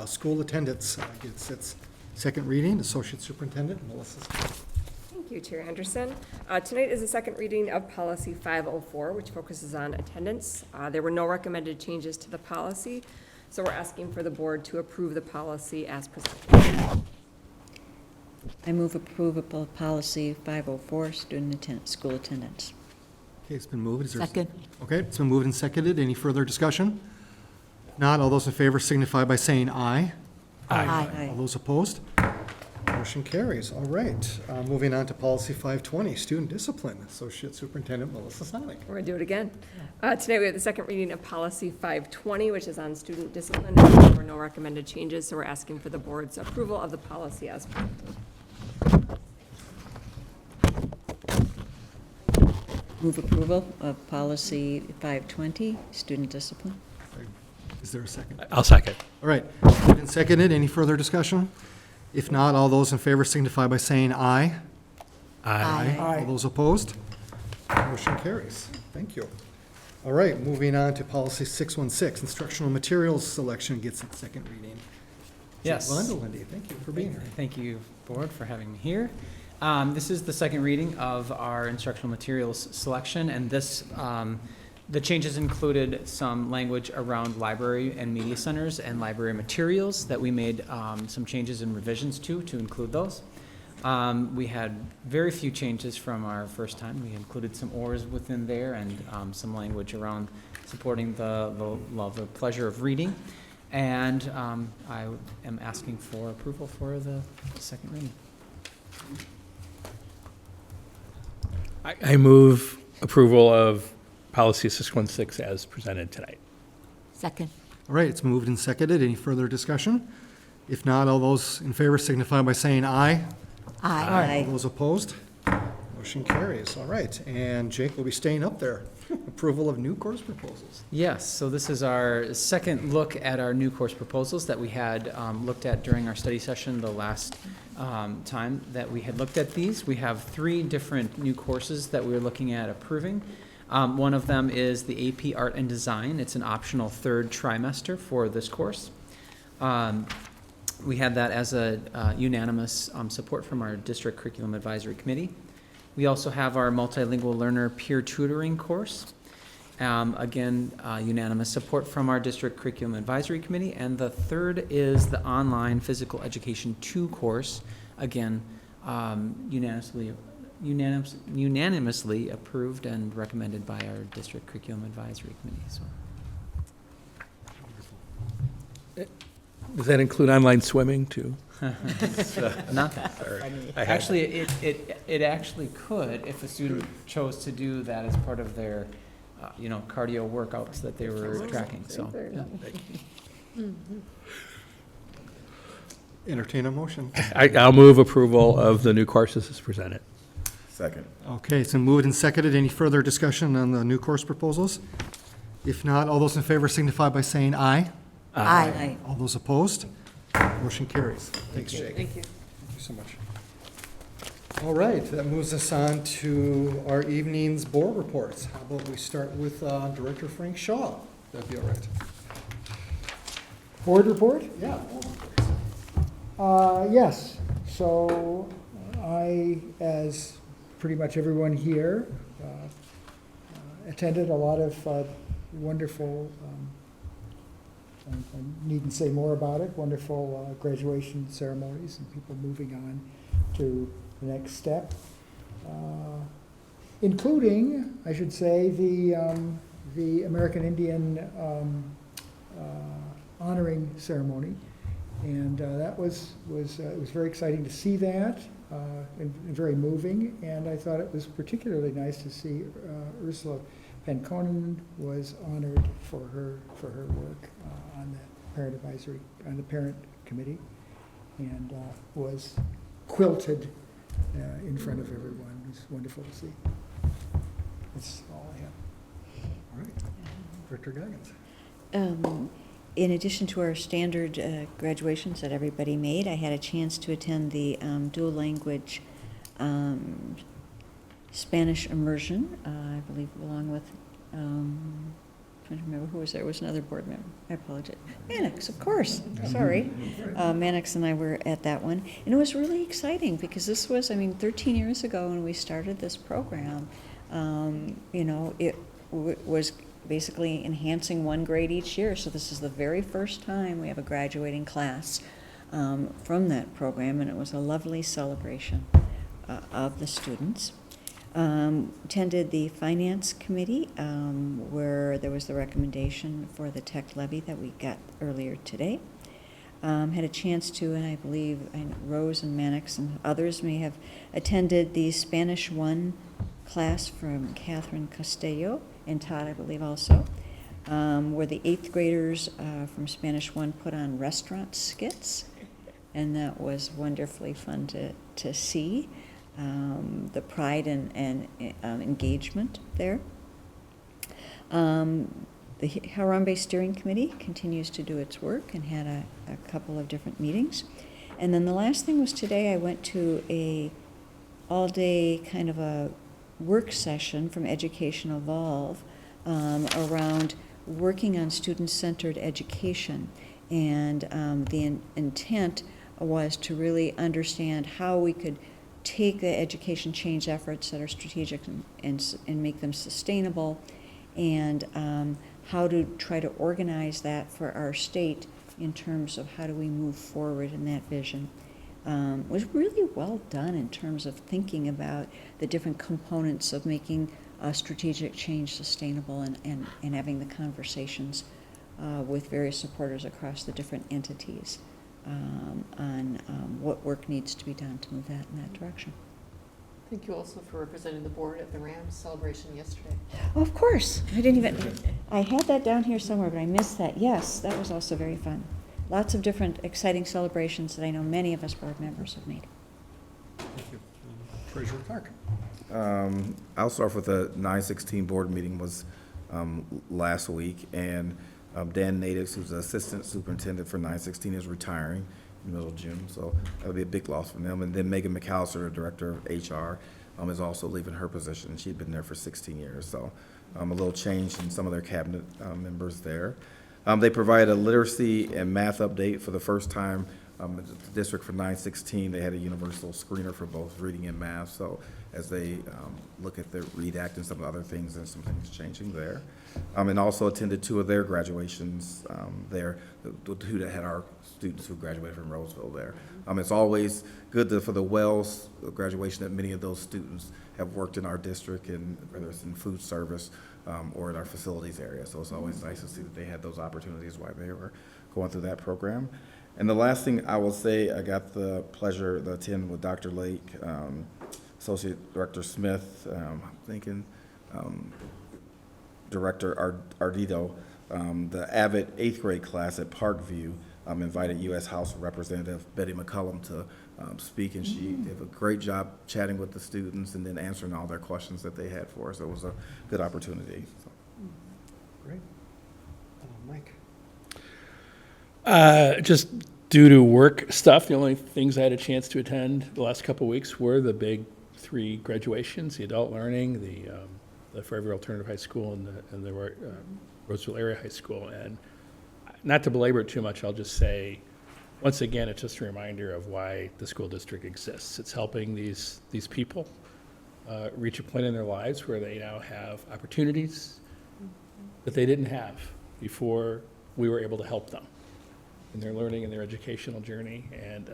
school attendance gets its second reading. Associate Superintendent Melissa. Thank you, Chair Anderson. Tonight is the second reading of policy 504, which focuses on attendance. There were no recommended changes to the policy, so we're asking for the board to approve the policy as presented. I move approval of policy 504, school attendance. Okay, it's been moved. Is there? Second. Okay, it's been moved and seconded. Any further discussion? Not, all those in favor signify by saying aye. Aye. All those opposed? Motion carries. All right, moving on to policy 520, student discipline. Associate Superintendent Melissa Sonic. We're going to do it again. Tonight we have the second reading of policy 520, which is on student discipline. There were no recommended changes, so we're asking for the board's approval of the policy as presented. Move approval of policy 520, student discipline. Is there a second? I'll second. All right, moved and seconded. Any further discussion? If not, all those in favor signify by saying aye. All those opposed? Motion carries. Thank you. All right, moving on to policy 616, instructional materials selection gets its second reading. Yes. Wanda, Lindy, thank you for being here. Thank you, board, for having me here. This is the second reading of our instructional materials selection, and this, the changes included some language around library and media centers and library materials that we made some changes and revisions to include those. We had very few changes from our first time. We included some oars within there and some language around supporting the love or pleasure of reading. And I am asking for approval for the second reading. I move approval of policy 616 as presented tonight. Second. All right, it's moved and seconded. Any further discussion? If not, all those in favor signify by saying aye. Aye. All those opposed? Motion carries. All right, and Jake will be staying up there. Approval of new course proposals. Yes, so this is our second look at our new course proposals that we had looked at during our study session the last time that we had looked at these. We have 3 different new courses that we're looking at approving. One of them is the AP Art and Design. It's an optional 3rd trimester for this course. We had that as a unanimous support from our District Curriculum Advisory Committee. We also have our Multilingual Learner Peer Tutoring course. Again, unanimous support from our District Curriculum Advisory Committee. And the 3rd is the Online Physical Education 2 course. Again, unanimously approved and recommended by our District Curriculum Advisory Committee. So. Does that include online swimming too? Not that. Actually, it actually could if a student chose to do that as part of their, cardio workouts that they were tracking. So, yeah. Entertain a motion. I'll move approval of the new courses as presented. Second. Okay, it's been moved and seconded. Any further discussion on the new course proposals? If not, all those in favor signify by saying aye. Aye. All those opposed? Motion carries. Thanks, Jake. Thank you. Thank you so much. All right, that moves us on to our evening's board reports. How about we start with Director Frank Shaw? That'd be all right. Board report? Yeah. Yes, so I, as pretty much everyone here, attended a lot of wonderful, I needn't say more about it, wonderful graduation ceremonies and people moving on to the next step, including, I should say, the American Indian honoring ceremony. And that it was very exciting to see that, and very moving. And I thought it was particularly nice to see Ursula Penconen was honored for her work on the parent committee, and was quilted in front of everyone. It was wonderful to see. That's all I have. All right. Director Goggins. In addition to our standard graduations that everybody made, I had a chance to attend the dual language Spanish immersion, I believe, along with, trying to remember who was there. It was another board member. I apologize. Mannix, of course. Sorry. Mannix and I were at that one. And it was really exciting because this was, 13 years ago when we started this program. It was basically enhancing one grade each year. So this is the very first time we have a graduating class from that program, and it was a lovely celebration of the students. Attended the Finance Committee, where there was the recommendation for the tech levy that we got earlier today. Had a chance to, and I believe Rose and Mannix and others may have attended the Spanish 1 class from Catherine Castello, and Todd, I believe, also, where the 8th graders from Spanish 1 put on restaurant skits, and that was wonderfully fun to see. The pride and engagement there. The Harambe Steering Committee continues to do its work and had a couple of different meetings. And then the last thing was today I went to a all-day kind of a work session from Education Evolve around working on student-centered education. And the intent was to really understand how we could take the education change efforts that are strategic and make them sustainable, and how to try to organize that for our state in terms of how do we move forward in that vision. Was really well done in terms of thinking about the different components of making strategic change sustainable, and having the conversations with various supporters across the different entities on what work needs to be done to move that in that direction. Thank you also for representing the board at the Rams celebration yesterday. Oh, of course. I had that down here somewhere, but I missed that. Yes, that was also very fun. Lots of different exciting celebrations that I know many of us board members have made. Thank you. Treasurer Clark. I'll start with the 9/16 board meeting was last week, and Dan Natives, who's the assistant superintendent for 9/16, is retiring in the middle of June, so that'll be a big loss for them. And then Megan McAllister, the director of HR, is also leaving her position. She'd been there for 16 years, so a little change in some of their cabinet members there. They provide a literacy and math update for the first time. The district for 9/16, they had a universal screener for both reading and math, so as they look at the READ Act and some of the other things, there's some things changing there. And also attended 2 of their graduations there, the 2 that had our students who graduated from Roseville there. It's always good for the Wells graduation that many of those students have worked in our district, and whether it's in food service or in our facilities area. So it's always nice to see that they had those opportunities while they were going through that program. And the last thing I will say, I got the pleasure to attend with Dr. Lake, Associate Director Smith, Director Ardito, the Avid 8th grade class at Parkview invited U.S. House Representative Betty McCollum to speak, and she did a great job chatting with the students and then answering all their questions that they had for us. So it was a good opportunity. So. Great. Mike. Just due to work stuff, the only things I had a chance to attend the last couple of weeks were the big 3 graduations: the adult learning, the Fairview Alternative High School, and the Roseville Area High School. And not to belabor it too much, I'll just say, once again, it's just a reminder of why the school district exists. It's helping these people reach a point in their lives where they now have opportunities that they didn't have before we were able to help them in their learning and their educational journey. And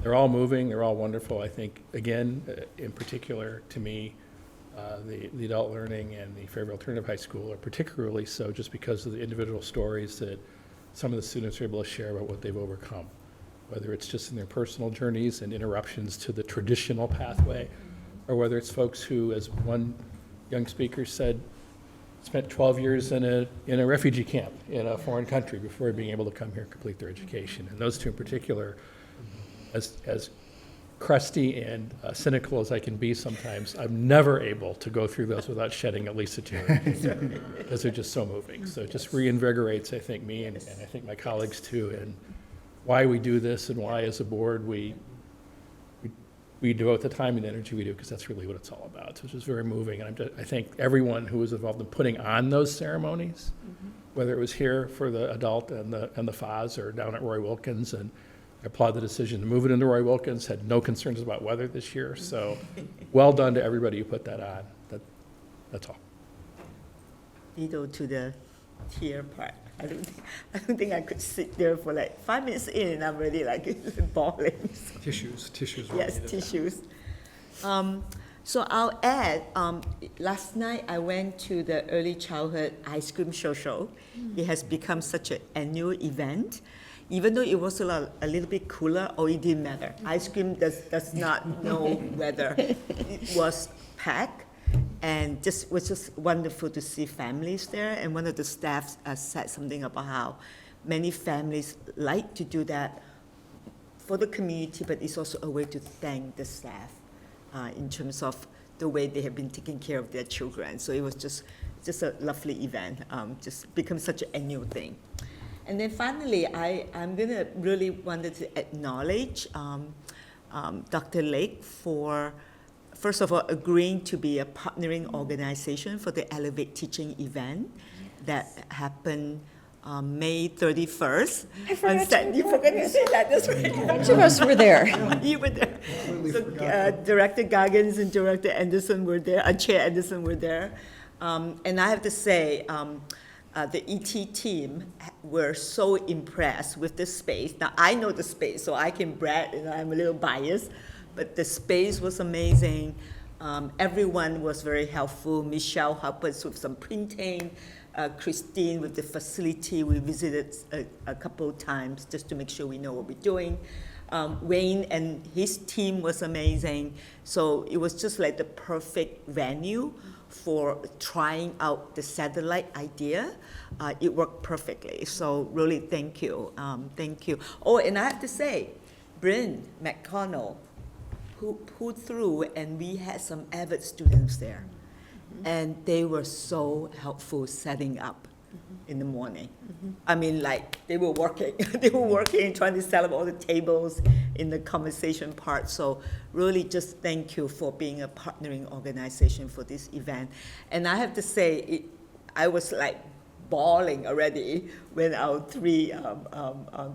they're all moving, they're all wonderful. I think, again, in particular to me, the adult learning and the Fairview Alternative High School are particularly so just because of the individual stories that some of the students are able to share about what they've overcome, whether it's just in their personal journeys and interruptions to the traditional pathway, or whether it's folks who, as one young speaker said, spent 12 years in a refugee camp in a foreign country before being able to come here and complete their education. And those two in particular, as crusty and cynical as I can be sometimes, I'm never able to go through those without shedding at least a tear, because they're just so moving. So it just reinvigorates, I think, me and I think my colleagues too, and why we do this and why as a board we devote the time and energy we do, because that's really what it's all about. So it's just very moving. And I think everyone who was involved in putting on those ceremonies, whether it was here for the adult and the FAS or down at Roy Wilkins, and I applaud the decision to move it into Roy Wilkins, had no concerns about weather this year. So well done to everybody who put that on. That's all. Ditto to the tear part. I don't think I could sit there for like 5 minutes in and I'm already like bawling. Tissues. Yes, tissues. So I'll add, last night I went to the early childhood ice cream show. It has become such an annual event. Even though it was a little bit cooler, it didn't matter. Ice cream does not know weather. It was packed. And was just wonderful to see families there. And one of the staff said something about how many families like to do that for the community, but it's also a way to thank the staff in terms of the way they have been taking care of their children. So it was just a lovely event, just become such an annual thing. And then finally, I'm gonna really wanted to acknowledge Dr. Lake for, first of all, agreeing to be a partnering organization for the Elevate Teaching event that happened May 31st. I forgot You forgot to say that, that's right. A bunch of us were there. You were there. So, Director Goggins and Director Anderson were there, Chair Anderson were there. And I have to say, the ET team were so impressed with the space. Now, I know the space, so I can brag, I'm a little biased, but the space was amazing. Everyone was very helpful. Michelle helped us with some printing. Christine with the facility. We visited a couple of times just to make sure we know what we're doing. Wayne and his team was amazing. So it was just like the perfect venue for trying out the satellite idea. It worked perfectly. So really, thank you. Thank you. Oh, and I have to say, Bryn McConnell, who pulled through, and we had some avid students there. And they were so helpful setting up in the morning. I mean, like, they were working, trying to set up all the tables in the conversation part. So really just thank you for being a partnering organization for this event. And I have to say, I was like bawling already when our three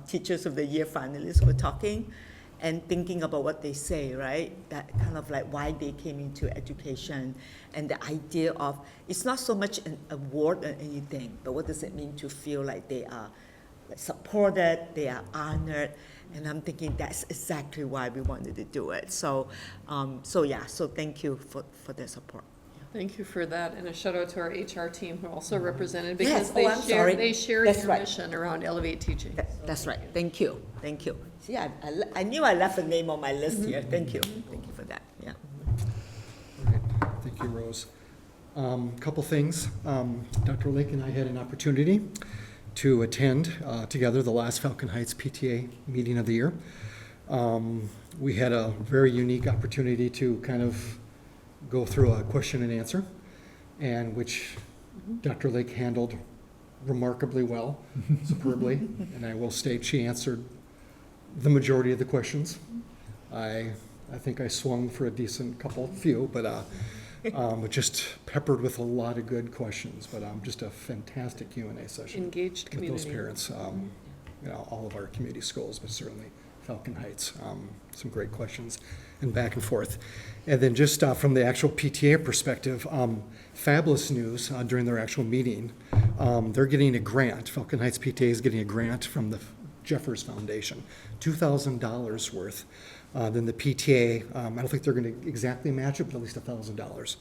Teachers of the Year finalists were talking and thinking about what they say, right? That kind of like why they came into education and the idea of, it's not so much an award or anything, but what does it mean to feel like they are supported, they are honored, and I'm thinking that's exactly why we wanted to do it. So, so thank you for their support. Thank you for that, and a shout out to our HR team who also represented, Yes, because they share That's your right. mission around Elevate Teaching. That's right. Thank you. Thank you. See, I knew I left a name on my list here. Thank you. Thank you for that. Yeah. All right. Thank you, Rose. Couple things. Dr. Lake and I had an opportunity to attend together the last Falcon Heights PTA meeting of the year. We had a very unique opportunity to kind of go through a question and answer, and which Dr. Lake handled remarkably well, superbly, and I will state she answered the majority of the questions. I think I swung for a decent few, but just peppered with a lot of good questions, but just a fantastic Q&A session. Engaged community. With those parents, all of our community schools, but certainly Falcon Heights, some great questions and back and forth. And then just from the actual PTA perspective, fabulous news during their actual meeting. They're getting a grant. Falcon Heights PTA is getting a grant from the Jeffers Foundation, $2,000 worth. Then the PTA, I don't think they're going to exactly match it, but at least $1,000,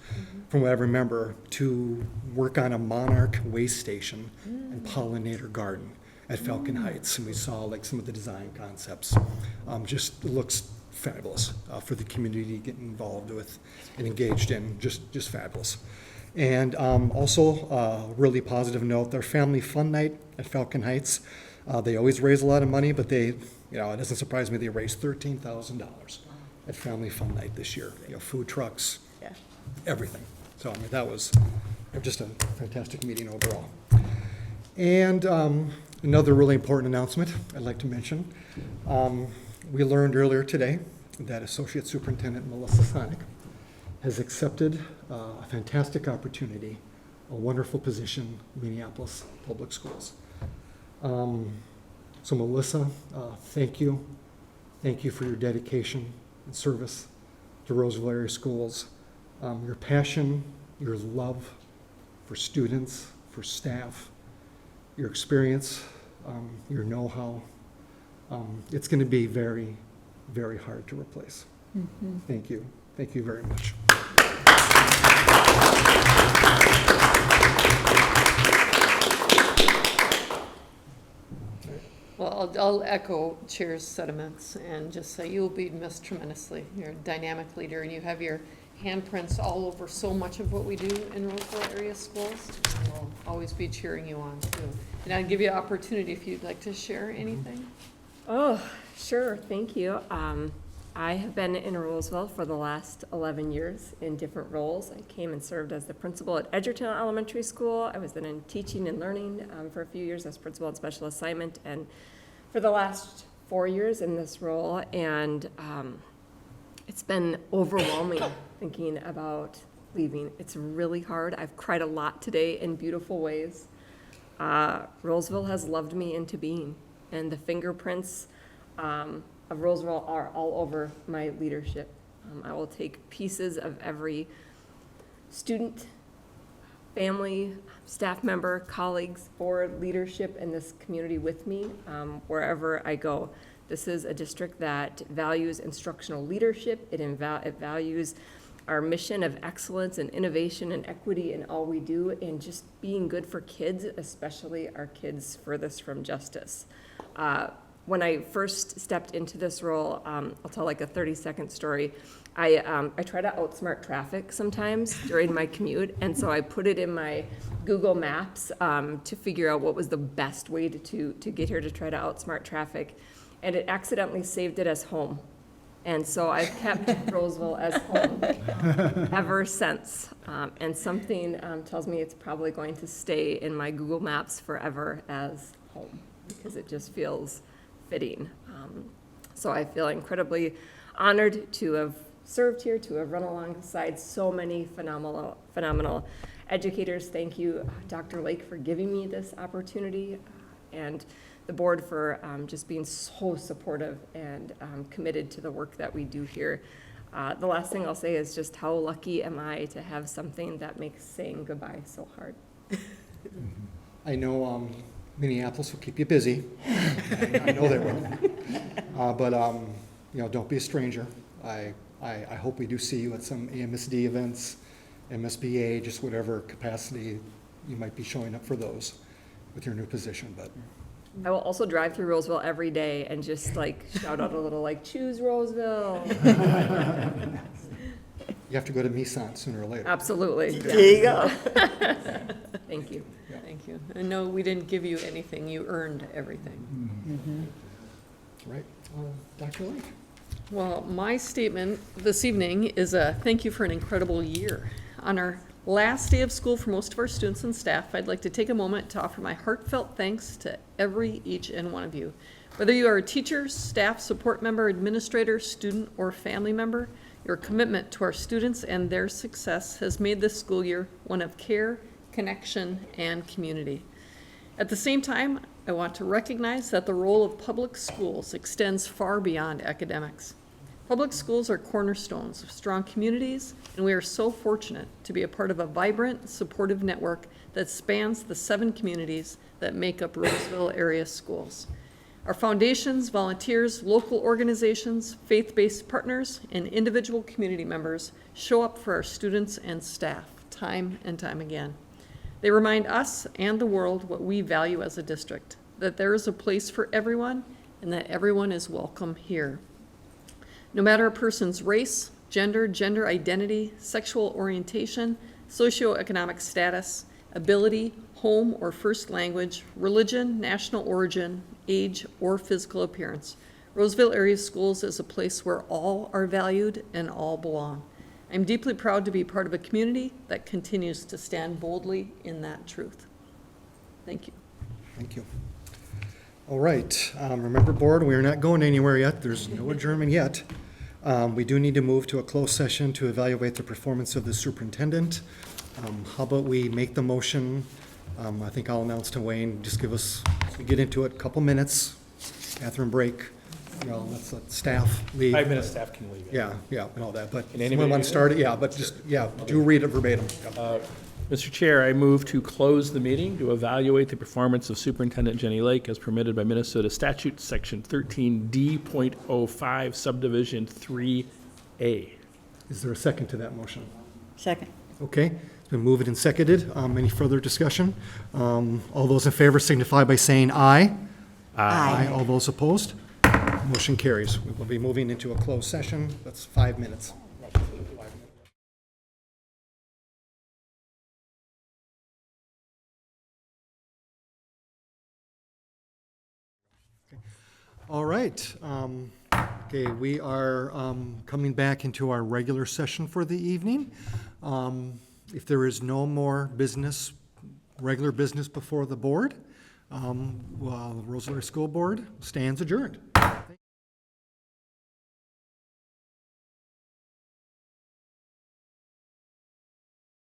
from what I remember, to work on a monarch way station and pollinator garden at Falcon Heights. And we saw like some of the design concepts. Just looks fabulous for the community getting involved with and engaged in, just fabulous. And also, really positive note, their family fun night at Falcon Heights. They always raise a lot of money, but they, it doesn't surprise me, they raised $13,000 at family fun night this year. Food trucks, everything. So, I mean, that was just a fantastic meeting overall. And another really important announcement I'd like to mention. We learned earlier today that Associate Superintendent Melissa Sonic has accepted a fantastic opportunity, a wonderful position in Minneapolis Public Schools. So Melissa, thank you. Thank you for your dedication and service to Roseville area schools. Your passion, your love for students, for staff, your experience, your know-how. It's going to be very, very hard to replace. Mm-hmm. Thank you. Thank you very much. Well, I'll echo Chair's sentiments and just say you'll be missed tremendously. You're a dynamic leader, and you have your handprints all over so much of what we do in Roseville area schools. We'll always be cheering you on, too. And I'll give you an opportunity if you'd like to share anything. Oh, sure, thank you. I have been in Roseville for the last 11 years in different roles. I came and served as the principal at Edgerton Elementary School. I was then in teaching and learning for a few years as principal and special assignment, and for the last 4 years in this role. And it's been overwhelming thinking about leaving. It's really hard. I've cried a lot today in beautiful ways. Roseville has loved me into being, and the fingerprints of Roseville are all over my leadership. I will take pieces of every student, family, staff member, colleagues, board, leadership in this community with me wherever I go. This is a district that values instructional leadership. It values our mission of excellence and innovation and equity in all we do, and just being good for kids, especially our kids furthest from justice. When I first stepped into this role, I'll tell like a 30-second story. I try to outsmart traffic sometimes during my commute, and so I put it in my Google Maps to figure out what was the best way to get here to try to outsmart traffic, and it accidentally saved it as home. And so I've kept Roseville as home ever since. And something tells me it's probably going to stay in my Google Maps forever as home, because it just feels fitting. So I feel incredibly honored to have served here, to have run alongside so many phenomenal educators. Thank you, Dr. Lake, for giving me this opportunity, and the board for just being so supportive and committed to the work that we do here. The last thing I'll say is just how lucky am I to have something that makes saying goodbye so hard. I know Minneapolis will keep you busy. I know they will. But don't be a stranger. I hope we do see you at some AMSD events, MSBA, just whatever capacity you might be showing up for those with your new position. But I will also drive through Roseville every day and just like shout out a little like, choose Roseville. you have to go to Misan sooner or later. Absolutely. There you go. Thank you. Thank you. And no, we didn't give you anything. You earned everything. Right. Dr. Lake? Well, my statement this evening is a thank you for an incredible year. On our last day of school for most of our students and staff, I'd like to take a moment to offer my heartfelt thanks to each and one of you. Whether you are a teacher, staff, support member, administrator, student, or family member, your commitment to our students and their success has made this school year one of care, connection, and community. At the same time, I want to recognize that the role of public schools extends far beyond academics. Public schools are cornerstones of strong communities, and we are so fortunate to be a part of a vibrant, supportive network that spans the 7 communities that make up Roseville area schools. Our foundations, volunteers, local organizations, faith-based partners, and individual community members show up for our students and staff time and time again. They remind us and the world what we value as a district, that there is a place for everyone and that everyone is welcome here. No matter a person's race, gender identity, sexual orientation, socioeconomic status, ability, home or first language, religion, national origin, age, or physical appearance. Roseville Area Schools is a place where all are valued and all belong. I'm deeply proud to be part of a community that continues to stand boldly in that truth. Thank you. Thank you. All right, remember, board, we are not going anywhere yet. There's no adjournment yet. We do need to move to a closed session to evaluate the performance of the superintendent. How about we make the motion? I think I'll announce to Wayne, just give us, as we get into it, a couple minutes, bathroom break, you know, let staff leave. 5 minutes, staff can leave. Yeah, and all that, but And someone anybody want to start it? Yeah, but just, do read it verbatim. Yeah. Mr. Chair, I move to close the meeting to evaluate the performance of Superintendent Jenny Lake as permitted by Minnesota statute, section 13D.05, subdivision 3A. Is there a second to that motion? Second. Okay, it's been moved and seconded. Any further discussion? All those in favor signify by saying aye. Aye. All those opposed? Motion carries. We will be moving into a closed session. That's 5 minutes. All right. Okay, we are coming back into our regular session for the evening. If there is no more business, regular business before the board, the Roseville School Board stands adjourned.